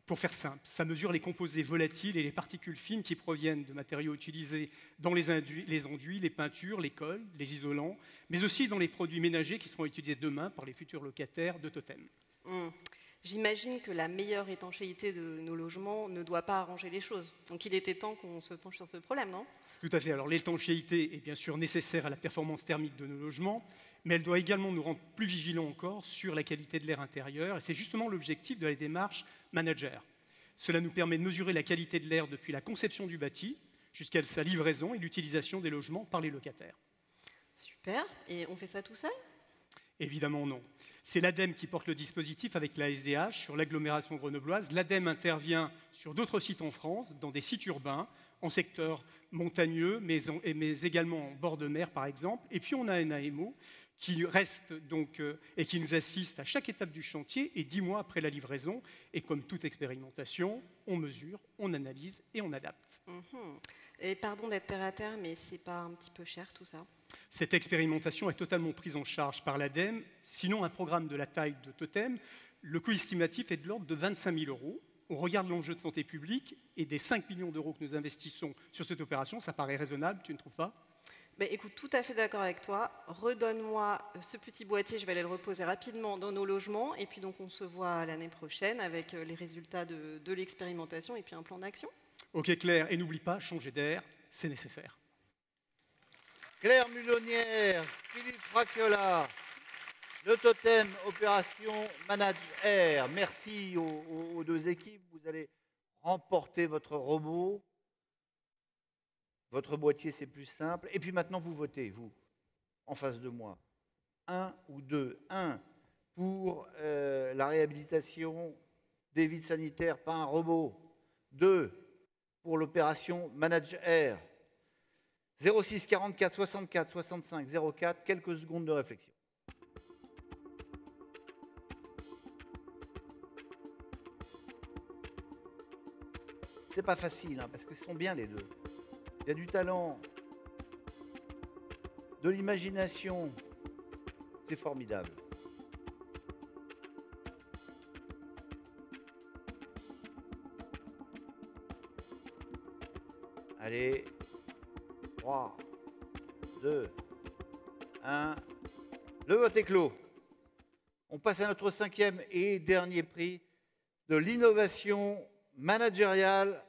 R: pour faire simple, ça mesure les composés volatiles et les particules fines qui proviennent de matériaux utilisés dans les enduits, les peintures, les cols, les isolants, mais aussi dans les produits ménagers qui seront utilisés demain par les futurs locataires de Totem.
Q: J'imagine que la meilleure étanchéité de nos logements ne doit pas arranger les choses. Donc il était temps qu'on se penche sur ce problème, non?
R: Tout à fait. Alors l'étanchéité est bien sûr nécessaire à la performance thermique de nos logements, mais elle doit également nous rendre plus vigilants encore sur la qualité de l'air intérieur. Et c'est justement l'objectif de la démarche Manager. Cela nous permet de mesurer la qualité de l'air depuis la conception du bâti jusqu'à sa livraison et l'utilisation des logements par les locataires.
Q: Super. Et on fait ça tout seul?
R: Évidemment non. C'est l'ADEME qui porte le dispositif avec la SDH sur l'agglomération grenobloise. L'ADEME intervient sur d'autres sites en France, dans des sites urbains, en secteur montagneux, mais également en bord de mer, par exemple. Et puis on a un AMO qui reste donc et qui nous assiste à chaque étape du chantier et 10 mois après la livraison. Et comme toute expérimentation, on mesure, on analyse et on adapte.
Q: Et pardon d'être terre à terre, mais c'est pas un petit peu cher tout ça?
R: Cette expérimentation est totalement prise en charge par l'ADEME. Sinon, un programme de la taille de Totem, le coût estimatif est de l'ordre de 25 000 €. On regarde l'enjeu de santé publique et des 5 millions d'euros que nous investissons sur cette opération, ça paraît raisonnable, tu ne trouves pas?
Q: Écoute, tout à fait d'accord avec toi. Redonne-moi ce petit boîtier, je vais aller le reposer rapidement dans nos logements. Et puis donc on se voit l'année prochaine avec les résultats de l'expérimentation et puis un plan d'action.
R: Ok Claire, et n'oublie pas, changer d'air, c'est nécessaire.
A: Claire Mulonnière, Philippe Fracchiola, le Totem Opération Manage Air. Merci aux deux équipes. Vous allez remporter votre robot. Votre boîtier, c'est plus simple. Et puis maintenant, vous votez, vous, en face de moi. 1 ou 2. 1 pour la réhabilitation des vides sanitaires par un robot. 2 pour l'opération Manage Air. 06 44 64 65 04, quelques secondes de réflexion. C'est pas facile, hein, parce que ce sont bien les deux. Il y a du talent, de l'imagination, c'est formidable. Allez. 3, 2, 1. Le vote est clos. On passe à notre 5e et dernier prix de l'innovation managériale.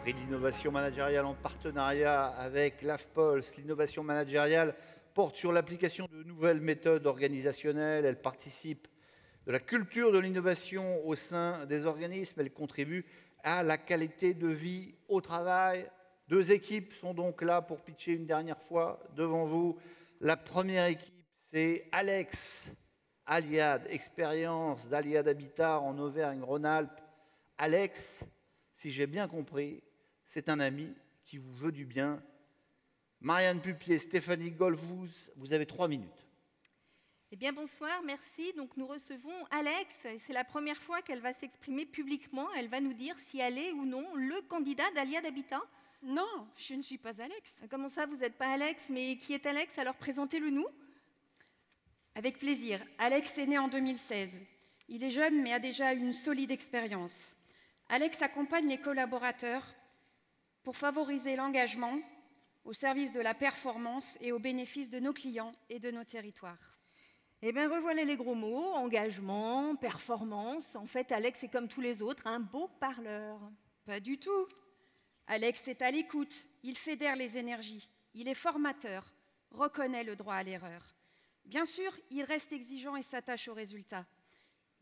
A: Prix de l'innovation managériale en partenariat avec l'AFPOLS. L'innovation managériale porte sur l'application de nouvelles méthodes organisationnelles. Elle participe de la culture de l'innovation au sein des organismes. Elle contribue à la qualité de vie au travail. 2 équipes sont donc là pour pitcher une dernière fois devant vous. La première équipe, c'est Alex Aliad, expérience d'Aliad Habitat en Auvergne-Rhône-Alpes. Alex, si j'ai bien compris, c'est un ami qui vous veut du bien. Marianne Pupier, Stéphanie Golfous, vous avez 3 minutes.
S: Eh bien, bonsoir, merci. Donc, nous recevons Alex, et c'est la première fois qu'elle va s'exprimer publiquement. Elle va nous dire si elle est ou non le candidat d'Aliad Habitat.
T: Non, je ne suis pas Alex.
S: Comment ça, vous n'êtes pas Alex? Mais qui est Alex? Alors, présentez-le nous.
T: Avec plaisir. Alex est né en 2016. Il est jeune, mais a déjà une solide expérience. Alex accompagne les collaborateurs pour favoriser l'engagement au service de la performance et au bénéfice de nos clients et de nos territoires.
S: Eh bien, revoilà les gros mots, engagement, performance. En fait, Alex est comme tous les autres, un beau parleur.
T: Pas du tout. Alex est à l'écoute, il fédère les énergies, il est formateur, reconnaît le droit à l'erreur. Bien sûr, il reste exigeant et s'attache aux résultats.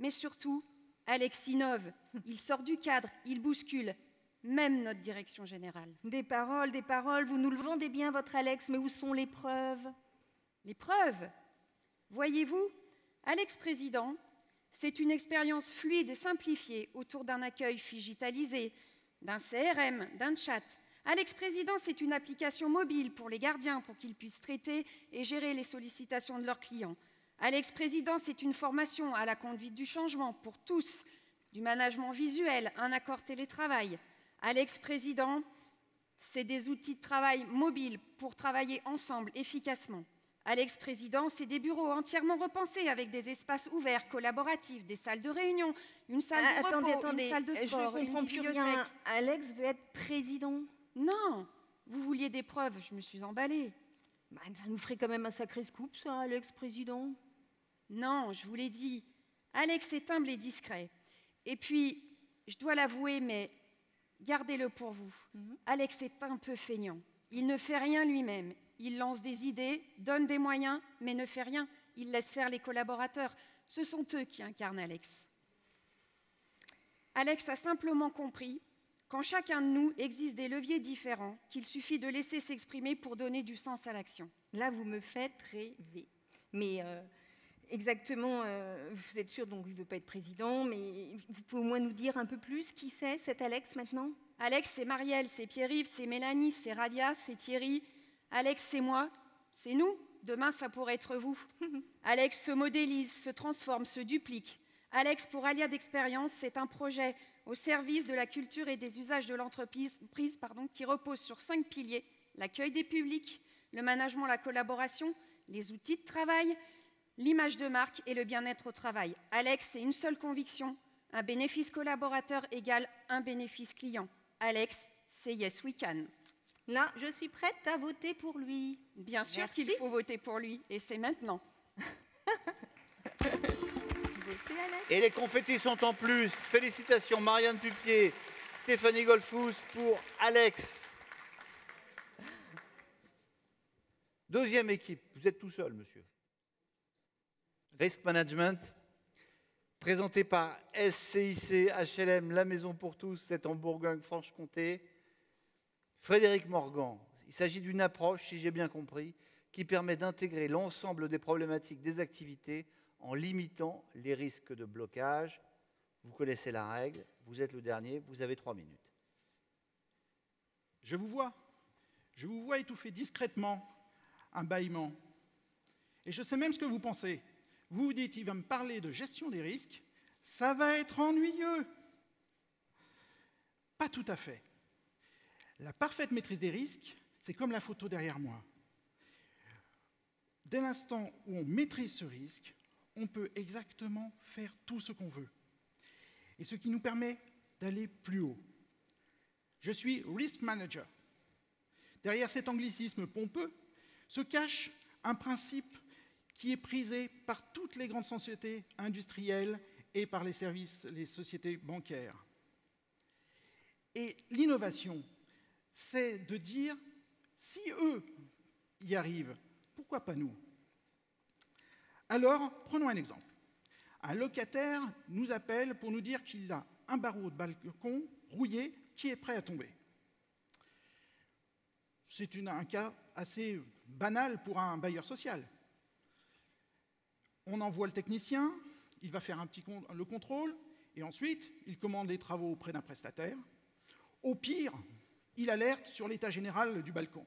T: Mais surtout, Alex innove, il sort du cadre, il bouscule, même notre direction générale.
S: Des paroles, vous nous le vendez bien, votre Alex, mais où sont les preuves?
T: Les preuves? Voyez-vous, Alex Président, c'est une expérience fluide et simplifiée autour d'un accueil digitalisé, d'un CRM, d'un chat. Alex Président, c'est une application mobile pour les gardiens pour qu'ils puissent traiter et gérer les sollicitations de leurs clients. Alex Président, c'est une formation à la conduite du changement pour tous, du management visuel, un accord télétravail. Alex Président, c'est des outils de travail mobiles pour travailler ensemble efficacement. Alex Président, c'est des bureaux entièrement repensés avec des espaces ouverts, collaboratifs, des salles de réunion, une salle de repos, une salle de sport,
S: je ne comprends plus rien. Alex veut être président?
T: Non, vous vouliez des preuves, je me suis emballée.
S: Ça nous ferait quand même un sacré scoop, ça, Alex Président.
T: Non, je vous l'ai dit, Alex est humble et discret. Et puis, je dois l'avouer, mais gardez-le pour vous. Alex est un peu feignant. Il ne fait rien lui-même. Il lance des idées, donne des moyens, mais ne fait rien. Il laisse faire les collaborateurs. Ce sont eux qui incarnent Alex. Alex a simplement compris qu'en chacun de nous existe des leviers différents qu'il suffit de laisser s'exprimer pour donner du sens à l'action.
S: Là, vous me faites rêver. Mais exactement, vous êtes sûr, donc il ne veut pas être président, mais vous pouvez au moins nous dire un peu plus qui c'est, cet Alex, maintenant?
T: Alex, c'est Marielle, c'est Pierre-Yves, c'est Mélanie, c'est Radia, c'est Thierry. Alex, c'est moi, c'est nous. Demain, ça pourrait être vous. Alex se modélise, se transforme, se duplique. Alex, pour Alia d'Expérience, c'est un projet au service de la culture et des usages de l'entreprise qui repose sur 5 piliers: l'accueil des publics, le management, la collaboration, les outils de travail, l'image de marque et le bien-être au travail. Alex, c'est une seule conviction: un bénéfice collaborateur égale un bénéfice client. Alex, c'est Yes We Can.
S: Là, je suis prête à voter pour lui.
T: Bien sûr qu'il faut voter pour lui, et c'est maintenant.
A: Et les confettis sont en plus. Félicitations Marianne Pupier, Stéphanie Golfous pour Alex. Deuxième équipe, vous êtes tout seul, monsieur. Risk Management, présenté par SCIC HLM, La Maison pour tous, c'est en Bourgogne-Franche-Comté. Frédéric Morgan, il s'agit d'une approche, si j'ai bien compris, qui permet d'intégrer l'ensemble des problématiques des activités en limitant les risques de blocage. Vous connaissez la règle, vous êtes le dernier, vous avez 3 minutes.
U: Je vous vois étouffer discrètement un bâillement. Et je sais même ce que vous pensez. Vous vous dites, il va me parler de gestion des risques, ça va être ennuyeux. Pas tout à fait. La parfaite maîtrise des risques, c'est comme la photo derrière moi. Dès l'instant où on maîtrise ce risque, on peut exactement faire tout ce qu'on veut. Et ce qui nous permet d'aller plus haut. Je suis risk manager. Derrière cet anglicisme pompeux se cache un principe qui est prisé par toutes les grandes sociétés industrielles et par les sociétés bancaires. Et l'innovation, c'est de dire, si eux y arrivent, pourquoi pas nous? Alors, prenons un exemple. Un locataire nous appelle pour nous dire qu'il a un barreau de balcon rouillé qui est prêt à tomber. C'est un cas assez banal pour un bailleur social. On envoie le technicien, il va faire le contrôle, et ensuite, il commande les travaux auprès d'un prestataire. Au pire, il alerte sur l'état général du balcon.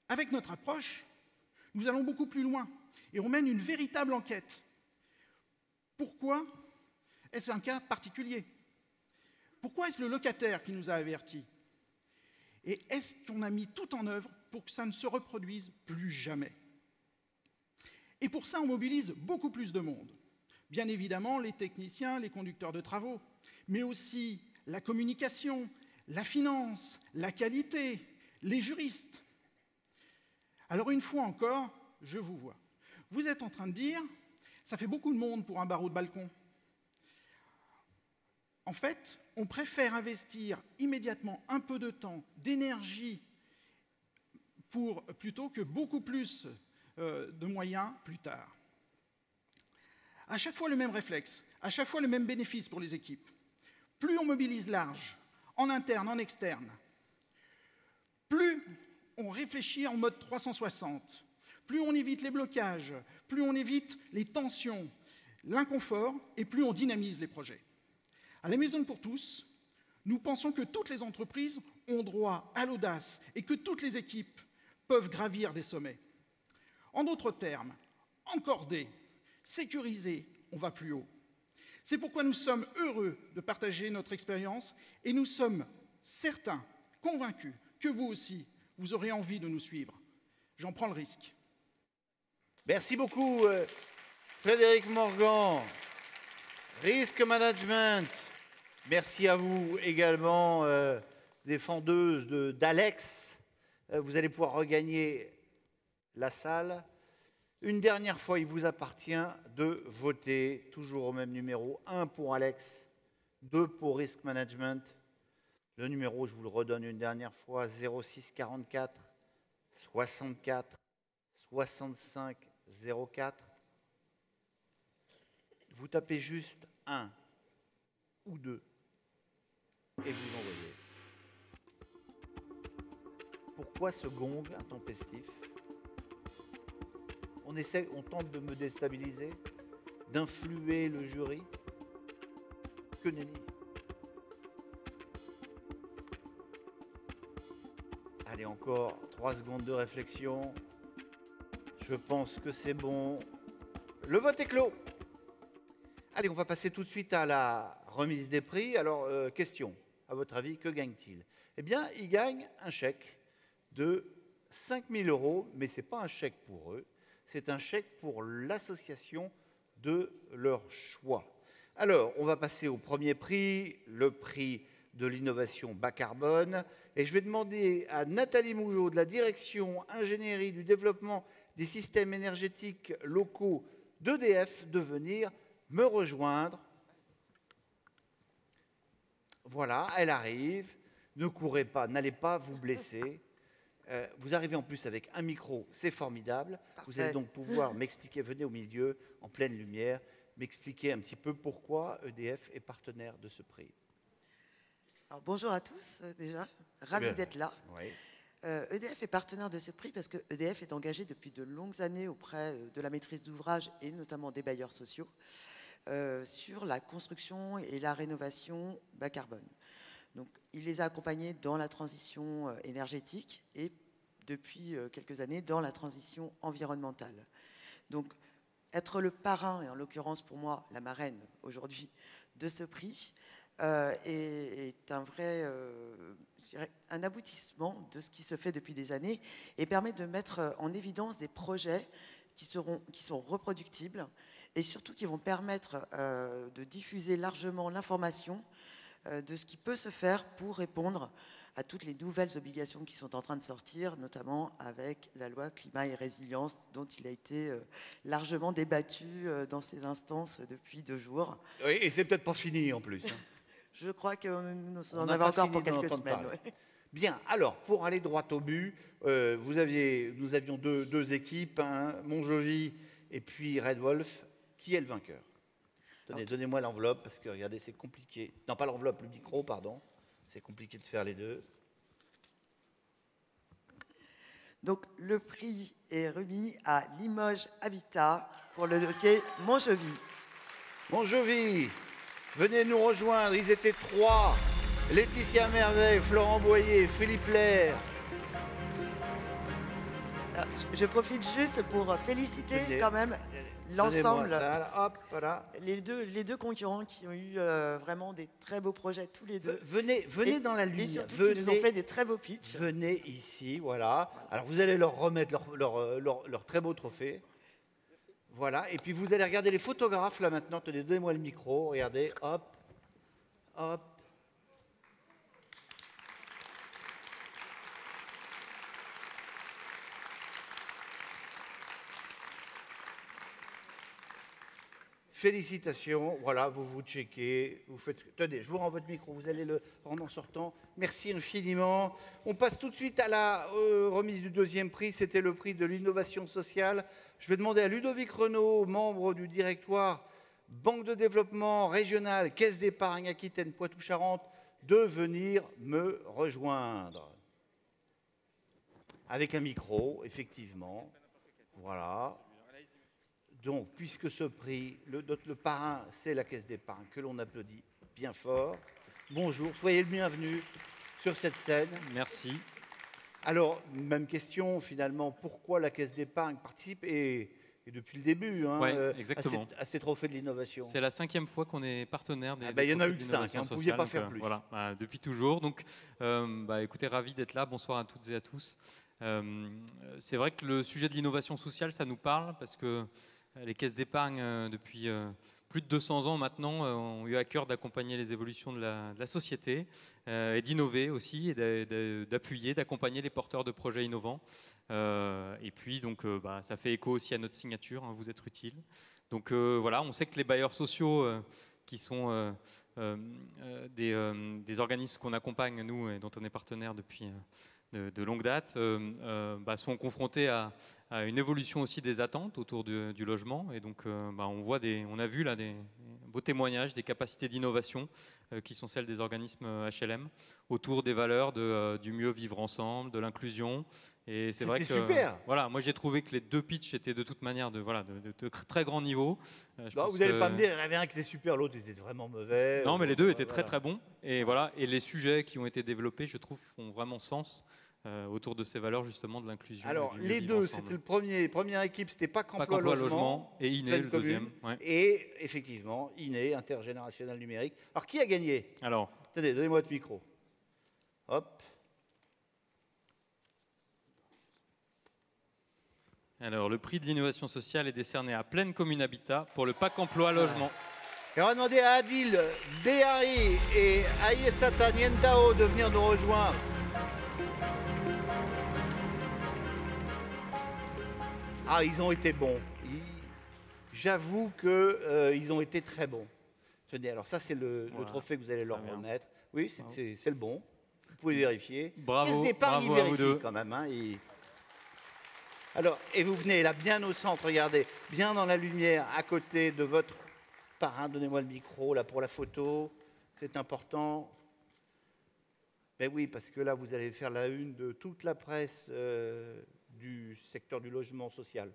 U: Avec notre approche, nous allons beaucoup plus loin et on mène une véritable enquête. Pourquoi est-ce un cas particulier? Pourquoi est-ce le locataire qui nous a avertis? Et est-ce qu'on a mis tout en œuvre pour que ça ne se reproduise plus jamais? Et pour ça, on mobilise beaucoup plus de monde. Bien évidemment, les techniciens, les conducteurs de travaux, mais aussi la communication, la finance, la qualité, les juristes. Alors une fois encore, je vous vois. Vous êtes en train de dire, ça fait beaucoup de monde pour un barreau de balcon. En fait, on préfère investir immédiatement un peu de temps, d'énergie, plutôt que beaucoup plus de moyens plus tard. À chaque fois le même réflexe, à chaque fois le même bénéfice pour les équipes. Plus on mobilise large, en interne, en externe, plus on réfléchit en mode 360, plus on évite les blocages, plus on évite les tensions, l'inconfort, et plus on dynamise les projets. À la Maison pour tous, nous pensons que toutes les entreprises ont droit à l'audace et que toutes les équipes peuvent gravir des sommets. En d'autres termes, encorder, sécuriser, on va plus haut. C'est pourquoi nous sommes heureux de partager notre expérience et nous sommes certains, convaincus, que vous aussi, vous aurez envie de nous suivre. J'en prends le risque.
A: Merci beaucoup, Frédéric Morgan. Risk Management. Merci à vous également, défendeuses d'Alex. Vous allez pouvoir regagner la salle. Une dernière fois, il vous appartient de voter, toujours au même numéro. 1 pour Alex, 2 pour Risk Management. Le numéro, je vous le redonne une dernière fois, 06 44 64 65 04. Vous tapez juste 1. ou 2 et vous envoyez. Pourquoi ce gong intempestif? On tente de me déstabiliser, d'influer le jury. Que nenni. Allez, encore 3 secondes de réflexion. Je pense que c'est bon. Le vote est clos. Allez, on va passer tout de suite à la remise des prix. Alors, question, à votre avis, que gagne-t-il? Eh bien, il gagne un chèque de 5 000 €, mais ce n'est pas un chèque pour eux, c'est un chèque pour l'association de leur choix. Alors, on va passer au premier prix, le prix de l'innovation bas carbone. Et je vais demander à Nathalie Mougeot de la direction ingénierie du développement des systèmes énergétiques locaux d'EDF de venir me rejoindre. Voilà, elle arrive. Ne courez pas, n'allez pas vous blesser. Vous arrivez en plus avec un micro, c'est formidable.
B: Parfait.
A: Vous allez donc pouvoir m'expliquer, venez au milieu, en pleine lumière, m'expliquer un petit peu pourquoi EDF est partenaire de ce prix.
B: Alors, bonjour à tous, déjà. Ravi d'être là.
A: Oui.
B: EDF est partenaire de ce prix parce que EDF est engagé depuis de longues années auprès de la maîtrise d'ouvrage et notamment des bailleurs sociaux sur la construction et la rénovation bas carbone. Donc, il les a accompagnés dans la transition énergétique et depuis quelques années dans la transition environnementale. Donc, être le parrain, et en l'occurrence pour moi la marraine aujourd'hui de ce prix, est un vrai, je dirais, un aboutissement de ce qui se fait depuis des années et permet de mettre en évidence des projets qui sont reproductibles et surtout qui vont permettre de diffuser largement l'information de ce qui peut se faire pour répondre à toutes les nouvelles obligations qui sont en train de sortir, notamment avec la loi climat et résilience dont il a été largement débattu dans ces instances depuis 2 jours.
A: Oui, et c'est peut-être pas fini en plus. Hein.
B: Je crois qu'on en avait encore pour quelques semaines. Ouais.
A: Bien, alors, pour aller droit au but, nous avions deux équipes, hein, Montjovi et puis Red Wolf. Qui est le vainqueur? Donnez-moi l'enveloppe, parce que regardez, c'est compliqué. Non, pas l'enveloppe, le micro, pardon. C'est compliqué de faire les deux.
B: Donc, le prix est remis à Limoges Habitat pour le dossier Montjovi.
A: Montjovi, venez nous rejoindre. Ils étaient 3. Laetitia Merveille, Florent Boyer, Philippe Lair.
B: Je profite juste pour féliciter quand même l'ensemble,
A: voilà.
B: les deux concurrents qui ont eu vraiment des très beaux projets tous les deux.
A: Venez dans la lumière.
B: Et surtout, qui nous ont fait des très beaux pitchs.
A: Venez ici, voilà. Alors vous allez leur remettre leur très beau trophée. Voilà. Et puis vous allez regarder les photographes là maintenant. Tenez, donnez-moi le micro. Regardez, hop, hop. Félicitations, voilà, vous vous checkez, vous faites... Tenez, je vous rends votre micro, vous allez le rendre en sortant. Merci infiniment. On passe tout de suite à la remise du deuxième prix, c'était le prix de l'innovation sociale. Je vais demander à Ludovic Renaud, membre du directoire Banque de développement régionale, Caisse d'épargne Aquitaine Poitou-Charentes, de venir me rejoindre. Avec un micro, effectivement. Voilà. Donc, puisque ce prix, le parrain, c'est la Caisse d'épargne, que l'on applaudit bien fort. Bonjour, soyez le bienvenu sur cette scène.
V: Merci.
A: Alors, même question, finalement, pourquoi la Caisse d'épargne participe et depuis le début hein,
V: exactement.
A: À ces trophées de l'innovation?
V: C'est la 5e fois qu'on est partenaire des
A: il y en a eu
V: de
A: 5, on ne pouvait pas faire plus.
V: Voilà, depuis toujours. Donc, écoutez, ravi d'être là. Bonsoir à toutes et à tous. C'est vrai que le sujet de l'innovation sociale, ça nous parle parce que les caisses d'épargne, depuis plus de 200 ans maintenant, ont eu à cœur d'accompagner les évolutions de la société et d'innover aussi, et d'appuyer, d'accompagner les porteurs de projets innovants. Et puis, donc, ça fait écho aussi à notre signature, hein, vous êtes utile. Donc voilà, on sait que les bailleurs sociaux, qui sont des organismes qu'on accompagne, nous, et dont on est partenaire depuis de longue date, sont confrontés à une évolution aussi des attentes autour du logement. Et donc, on a vu là beau témoignage des capacités d'innovation qui sont celles des organismes HLM autour des valeurs du mieux vivre ensemble, de l'inclusion. Et c'est vrai que
A: super.
V: Voilà, moi j'ai trouvé que les deux pitchs étaient de toute manière de très grand niveau.
A: Vous n'allez pas me dire, il y en avait un qui était super, l'autre était vraiment mauvais.
V: Non, mais les deux étaient très très bons. Et voilà, et les sujets qui ont été développés, je trouve, font vraiment sens autour de ces valeurs justement de l'inclusion.
A: Alors les deux, c'était première équipe, c'était Pâques Emploi Logement
V: et INE le deuxième. Ouais.
A: Et effectivement, INE, Intergénérationnel Numérique. Alors qui a gagné?
V: Alors,
A: attendez, donnez-moi votre micro. Hop.
V: Alors, le prix de l'innovation sociale est décerné à Pleine Commune Habitat pour le Pâques Emploi Logement.
A: Et on va demander à Adil Behari et Ayesata Nientao de venir nous rejoindre. Ah, ils ont été bons. J'avoue qu'ils ont été très bons. Tenez, alors ça, c'est le trophée que vous allez leur remettre. Oui, c'est le bon. Vous pouvez vérifier.
V: Bravo,
A: bravo
V: à vous deux.
A: Quand même. Hein, Alors, et vous venez là, bien au centre, regardez, bien dans la lumière, à côté de votre parrain. Donnez-moi le micro, là, pour la photo. C'est important. Ben oui, parce que là, vous allez faire la une de toute la presse du secteur du logement social.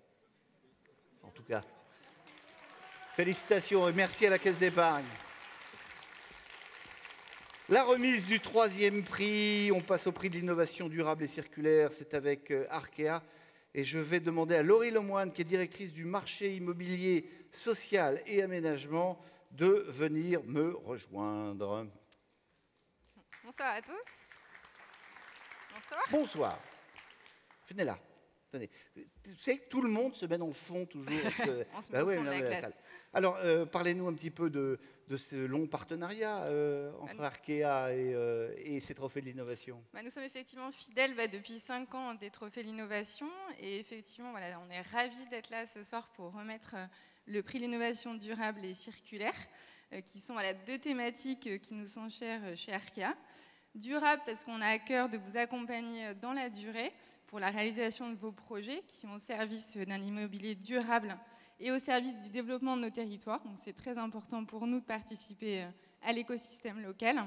A: En tout cas, félicitations et merci à la Caisse d'épargne. La remise du 3e prix, on passe au prix de l'innovation durable et circulaire, c'est avec Arkea. Et je vais demander à Laurie Lemoine, qui est directrice du marché immobilier social et aménagement, de venir me rejoindre.
C: Bonsoir à tous. Bonsoir.
A: Bonsoir. Venez là. Tenez. Tu sais que tout le monde se met dans le fond toujours.
C: On se met au fond de la classe.
A: Salle. Alors, parlez-nous un petit peu de ce long partenariat entre Arkea et ces trophées de l'innovation.
C: Nous sommes effectivement fidèles depuis 5 ans des trophées de l'innovation. Et effectivement, voilà, on est ravis d'être là ce soir pour remettre le prix de l'innovation durable et circulaire, qui sont deux thématiques qui nous sont chères chez Arkea. Durable parce qu'on a à cœur de vous accompagner dans la durée pour la réalisation de vos projets qui sont au service d'un immobilier durable et au service du développement de nos territoires. Donc c'est très important pour nous de participer à l'écosystème local.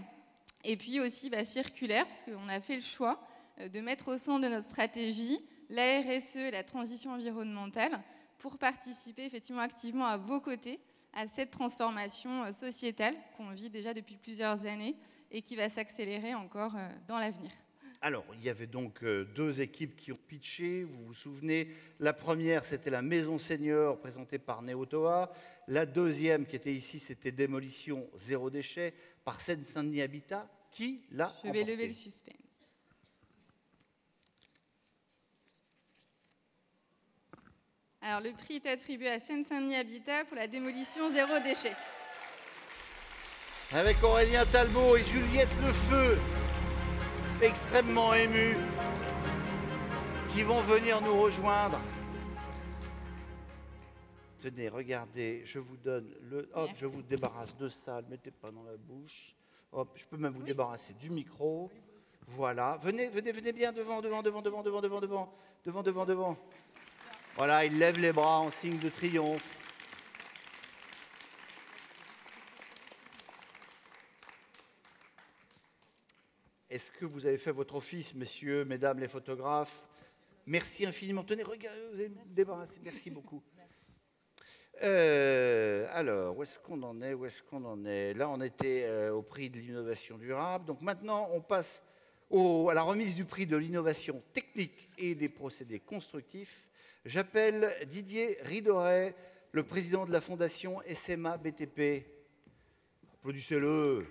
C: Et puis aussi circulaire, parce qu'on a fait le choix de mettre au centre de notre stratégie la RSE et la transition environnementale pour participer effectivement activement à vos côtés à cette transformation sociétale qu'on vit déjà depuis plusieurs années et qui va s'accélérer encore dans l'avenir.
A: Alors, il y avait donc 2 équipes qui ont pitché, vous vous souvenez. La première, c'était la Maison Senior, présentée par Neotoa. La deuxième, qui était ici, c'était Démolition Zéro Déchet, par Seine-Saint-Denis Habitat. Qui l'a emporté?
C: Je vais lever le suspense. Alors, le prix est attribué à Seine-Saint-Denis Habitat pour la démolition Zéro Déchet.
A: Avec Aurélien Talbot et Juliette Lefeu, extrêmement émus, qui vont venir nous rejoindre. Tenez, regardez, je vous donne le... Hop, je vous débarrasse de ça, ne mettez pas dans la bouche. Hop, je peux même vous débarrasser du micro. Voilà, venez bien devant. Voilà, il lève les bras en signe de triomphe. Est-ce que vous avez fait votre office, messieurs, mesdames les photographes? Merci infiniment. Tenez, regardez, vous allez me débarrasser. Merci beaucoup. Alors, où est-ce qu'on en est? Là, on était au prix de l'innovation durable. Donc maintenant, on passe à la remise du prix de l'innovation technique et des procédés constructifs. J'appelle Didier Ridoret, le président de la fondation SMA BTP. Applaudissez-le.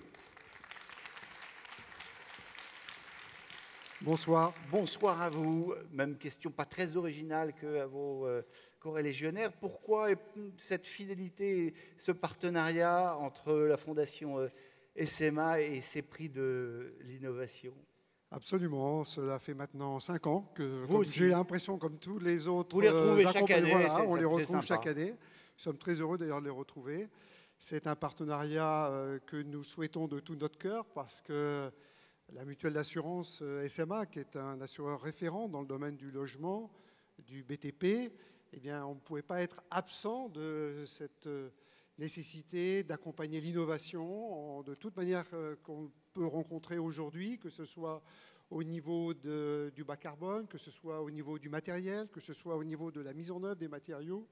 D: Bonsoir.
A: Bonsoir à vous. Même question pas très originale qu'à vos corélégionnaires. Pourquoi cette fidélité, ce partenariat entre la Fondation SMA et ces prix de l'innovation?
D: Absolument. Cela fait maintenant 5 ans que
A: j'ai
D: l'impression, comme tous les autres,
A: vous les retrouvez chaque année.
D: Voilà, on les retrouve chaque année. Nous sommes très heureux d'ailleurs de les retrouver. C'est un partenariat que nous souhaitons de tout notre cœur parce que la mutuelle d'assurance SMA, qui est un assureur référent dans le domaine du logement, du BTP, eh bien, on ne pouvait pas être absent de cette nécessité d'accompagner l'innovation de toute manière qu'on peut rencontrer aujourd'hui, que ce soit au niveau du bas carbone, que ce soit au niveau du matériel, que ce soit au niveau de la mise en œuvre des matériaux.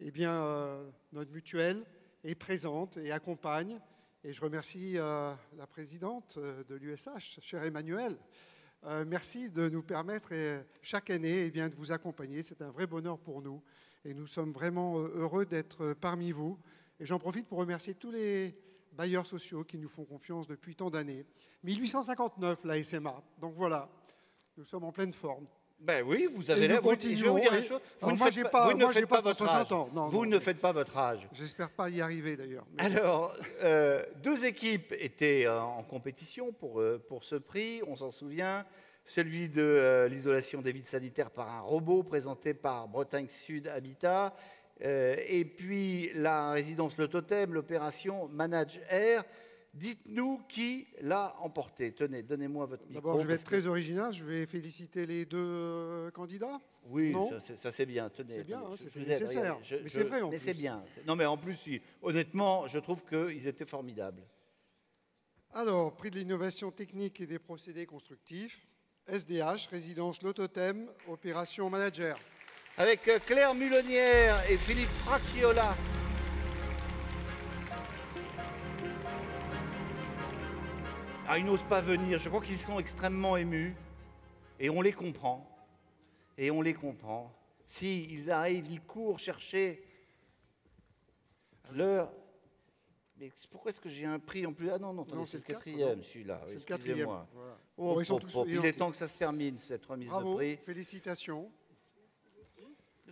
D: Eh bien, notre mutuelle est présente et accompagne. Et je remercie la présidente de l'USH, chère Emmanuelle. Merci de nous permettre chaque année eh bien, de vous accompagner. C'est un vrai bonheur pour nous. Et nous sommes vraiment heureux d'être parmi vous. Et j'en profite pour remercier tous les bailleurs sociaux qui nous font confiance depuis tant d'années. 1859, la SMA. Donc voilà, nous sommes en pleine forme.
A: Ben oui, vous avez l'air. Je vais vous dire une chose. Vous ne faites pas votre âge. Vous ne faites pas votre âge.
D: J'espère pas y arriver d'ailleurs.
A: Alors, deux équipes étaient en compétition pour ce prix. On s'en souvient. Celui de l'isolation des vides sanitaires par un robot présenté par Bretagne Sud Habitat. Et puis la résidence Le Totem, l'opération Manage Air. Dites-nous qui l'a emporté. Tenez, donnez-moi votre micro.
D: D'abord, je vais être très original. Je vais féliciter les deux candidats.
A: Oui, ça c'est bien. Tenez,
D: c'est bien,
A: c'est
D: nécessaire. Mais c'est vrai en plus.
A: Mais c'est bien. Non, mais en plus, honnêtement, je trouve qu'ils étaient formidables.
D: Alors, prix de l'innovation technique et des procédés constructifs. SDH, résidence Le Totem, opération Manager.
A: Avec Claire Mulonnière et Philippe Fracchiola. Ah, ils n'osent pas venir. Je crois qu'ils sont extrêmement émus. Et on les comprend. Et on les comprend. Si ils arrivent, ils courent chercher leur... Mais pourquoi est-ce que j'ai un prix en plus? Ah non, c'est le quatrième, celui-là.
D: C'est le quatrième.
A: Voilà. Oh, il est temps que ça se termine, cette remise de prix.
D: Félicitations.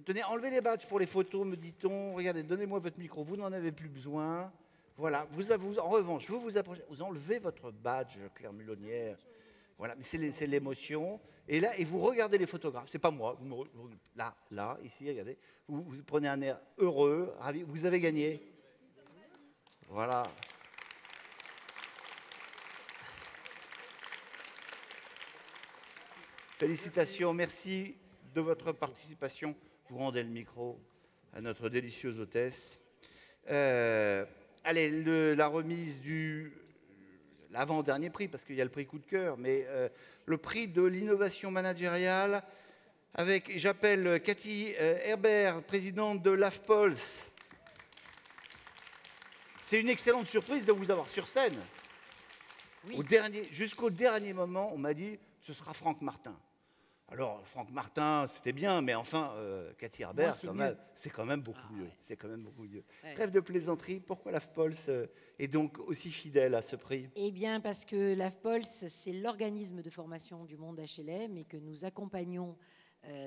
A: Tenez, enlevez les badges pour les photos, me dit-on. Regardez, donnez-moi votre micro, vous n'en avez plus besoin. Voilà, en revanche, vous enlevez votre badge, Claire Mulonnière. Voilà, mais c'est l'émotion. Et là, et vous regardez les photographes, c'est pas moi. Là, ici, regardez. Vous prenez un air heureux, ravi. Vous avez gagné. Voilà. Félicitations, merci de votre participation. Vous rendez le micro à notre délicieuse hôtesse. Allez, la remise l'avant-dernier prix, parce qu'il y a le prix coup de cœur, mais le prix de l'innovation managériale, j'appelle Cathy Herbert, présidente de l'AFPOLS. C'est une excellente surprise de vous avoir sur scène. Oui. Jusqu'au dernier moment, on m'a dit, ce sera Franck Martin. Alors, Franck Martin, c'était bien, mais enfin, Cathy Herbert, c'est quand même beaucoup mieux. Ouais. C'est quand même beaucoup mieux. Ouais. Trêve de plaisanterie, pourquoi l'AFPOLS est donc aussi fidèle à ce prix?
E: Eh bien, parce que l'AFPOLS, c'est l'organisme de formation du monde HLM et que nous accompagnons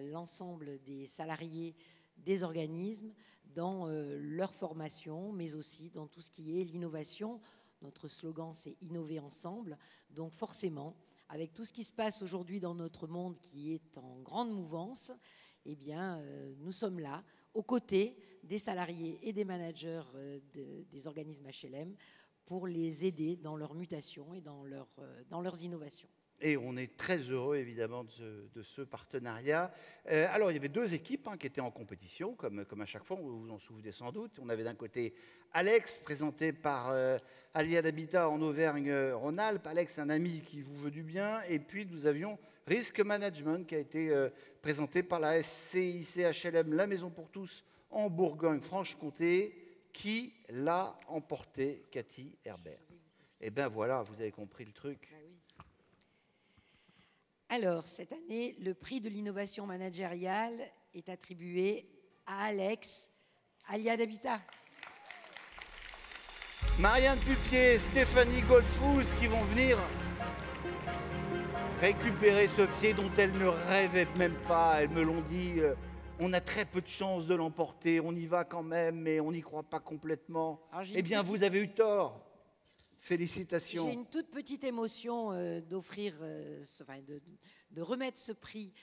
E: l'ensemble des salariés des organismes dans leur formation, mais aussi dans tout ce qui est l'innovation. Notre slogan, c'est « Innover ensemble ». Donc forcément, avec tout ce qui se passe aujourd'hui dans notre monde qui est en grande mouvance, eh bien, nous sommes là, aux côtés des salariés et des managers des organismes HLM pour les aider dans leur mutation et dans leurs innovations.
A: Et on est très heureux, évidemment, de ce partenariat. Alors, il y avait deux équipes qui étaient en compétition, comme à chaque fois, vous vous en souvenez sans doute. On avait d'un côté Alex, présenté par Alia d'Habitat en Auvergne-Rhône-Alpes. Alex, un ami qui vous veut du bien. Et puis, nous avions Risk Management, qui a été présenté par la SCIC HLM, la Maison pour tous, en Bourgogne-Franche-Comté. Qui l'a emporté? Cathy Herbert. Eh bien, voilà, vous avez compris le truc.
E: Alors, cette année, le prix de l'innovation managériale est attribué à Alex, Alia d'Habitat.
A: Marianne Pupier, Stéphanie Golfous qui vont venir récupérer ce pied dont elles ne rêvaient même pas. Elles me l'ont dit, on a très peu de chances de l'emporter, on y va quand même, mais on n'y croit pas complètement. Eh bien, vous avez eu tort. Félicitations.
E: J'ai une toute petite émotion d'offrir, de remettre ce prix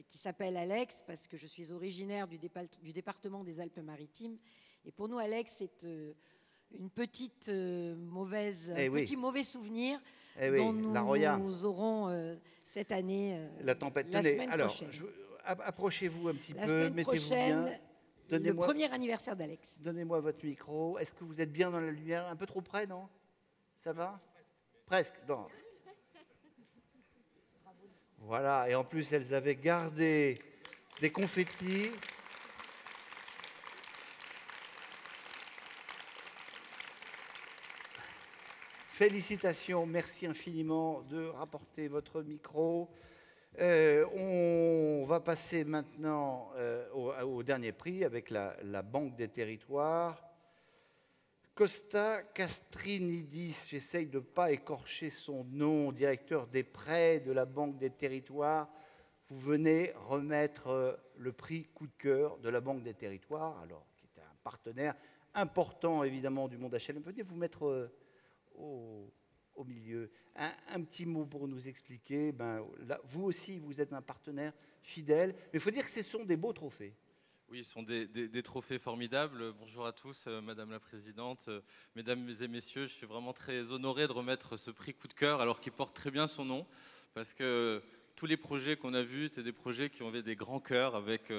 E: qui s'appelle Alex, parce que je suis originaire du département des Alpes-Maritimes. Et pour nous, Alex, c'est une petite petit mauvais souvenir dont nous aurons cette année
A: la tempête.
E: La semaine prochaine.
A: Approchez-vous un petit peu, mettez-vous bien.
E: le premier anniversaire d'Alex.
A: Donnez-moi votre micro. Est-ce que vous êtes bien dans la lumière? Un peu trop près, non? Ça va? Presque. Non. Voilà. Et en plus, elles avaient gardé des confettis. Félicitations, merci infiniment de rapporter votre micro. On va passer maintenant au dernier prix avec la Banque des Territoires. Costa Castrinidis, j'essaye de ne pas écorcher son nom, directeur des prêts de la Banque des Territoires. Vous venez remettre le prix coup de cœur de la Banque des Territoires, alors qui est un partenaire important évidemment du monde HLM. Venez vous mettre au milieu. Un petit mot pour nous expliquer. Là, vous aussi, vous êtes un partenaire fidèle. Mais il faut dire que ce sont des beaux trophées.
F: Oui, ce sont des trophées formidables. Bonjour à tous, Madame la Présidente, Mesdames et Messieurs. Je suis vraiment très honoré de remettre ce prix coup de cœur, alors qu'il porte très bien son nom, parce que tous les projets qu'on a vus étaient des projets qui avaient des grands cœurs, avec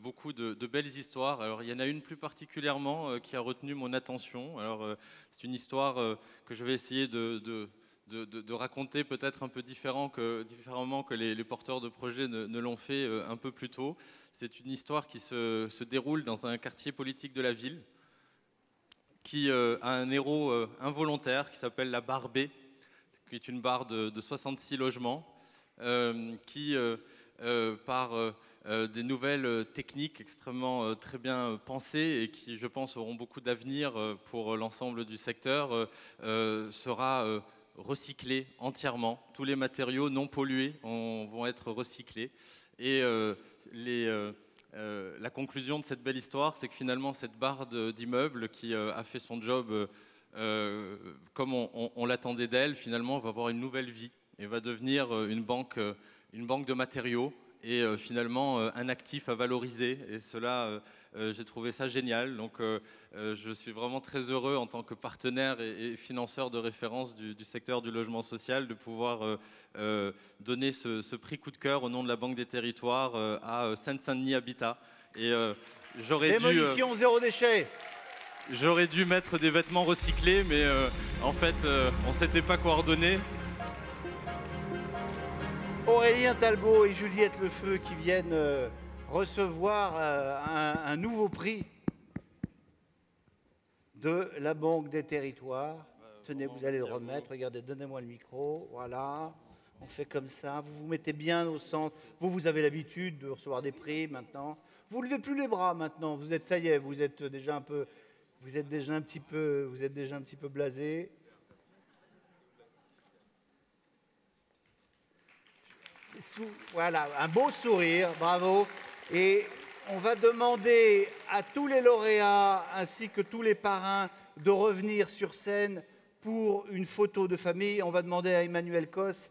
F: beaucoup de belles histoires. Alors, il y en a une plus particulièrement qui a retenu mon attention. Alors, c'est une histoire que je vais essayer de raconter peut-être un peu différemment que les porteurs de projets ne l'ont fait un peu plus tôt. C'est une histoire qui se déroule dans un quartier politique de la ville, qui a un héros involontaire qui s'appelle la barre B, qui est une barre de 66 logements, qui, par des nouvelles techniques extrêmement très bien pensées et qui, je pense, auront beaucoup d'avenir pour l'ensemble du secteur, sera recyclé entièrement. Tous les matériaux non pollués vont être recyclés. Et la conclusion de cette belle histoire, c'est que finalement, cette barre d'immeuble qui a fait son job comme on l'attendait d'elle, finalement, va avoir une nouvelle vie et va devenir une banque de matériaux et finalement un actif à valoriser. Et cela, j'ai trouvé ça génial. Donc je suis vraiment très heureux en tant que partenaire et financeur de référence du secteur du logement social de pouvoir donner ce prix coup de cœur au nom de la Banque des Territoires à Seine-Saint-Denis Habitat. Et
A: Démolition zéro déchet.
F: J'aurais dû mettre des vêtements recyclés, mais en fait, on ne s'était pas coordonné.
A: Aurélien Talbot et Juliette Lefeu qui viennent recevoir un nouveau prix de la Banque des Territoires. Tenez, vous allez le remettre. Regardez, donnez-moi le micro. Voilà. On fait comme ça. Vous vous mettez bien au centre. Vous avez l'habitude de recevoir des prix maintenant. Vous ne levez plus les bras maintenant. Vous êtes, ça y est, vous êtes déjà un petit peu blasé. Voilà, un beau sourire, bravo. Et on va demander à tous les lauréats ainsi que tous les parrains de revenir sur scène pour une photo de famille. On va demander à Emmanuel Cos,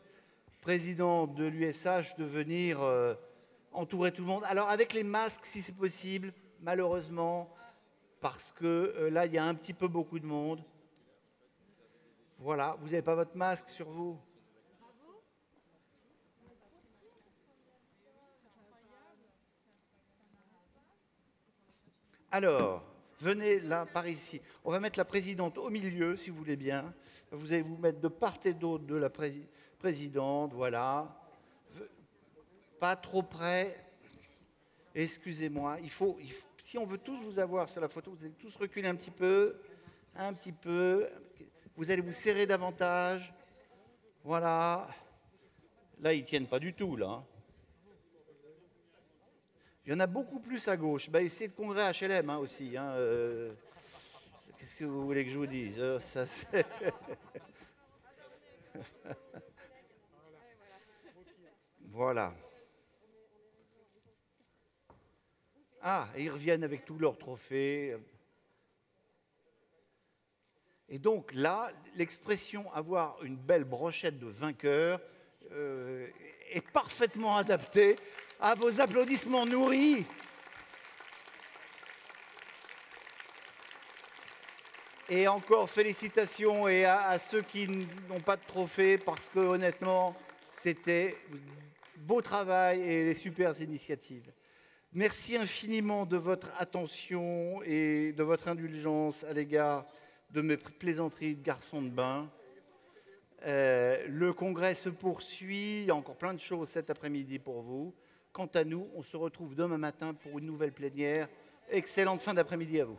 A: président de l'USH, de venir entourer tout le monde. Alors avec les masques si c'est possible, malheureusement, parce que là il y a un petit peu beaucoup de monde. Voilà, vous n'avez pas votre masque sur vous? Alors, venez là, par ici. On va mettre la présidente au milieu, si vous voulez bien. Vous allez vous mettre de part et d'autre de la présidente, voilà. Pas trop près. Excusez-moi. Si on veut tous vous avoir sur la photo, vous allez tous reculer un petit peu. Un petit peu. Vous allez vous serrer davantage. Voilà. Là, ils ne tiennent pas du tout, là. Il y en a beaucoup plus à gauche. C'est le congrès HLM aussi. Qu'est-ce que vous voulez que je vous dise? Ça, voilà. Ah, et ils reviennent avec tous leurs trophées. Et donc là, l'expression avoir une belle brochette de vainqueur est parfaitement adaptée à vos applaudissements nourris. Et encore félicitations et à ceux qui n'ont pas de trophée parce que honnêtement, c'était beau travail et des super initiatives. Merci infiniment de votre attention et de votre indulgence à l'égard de mes plaisanteries de garçon de bain. Le congrès se poursuit, il y a encore plein de choses cet après-midi pour vous. Quant à nous, on se retrouve demain matin pour une nouvelle plénière. Excellente fin d'après-midi à vous.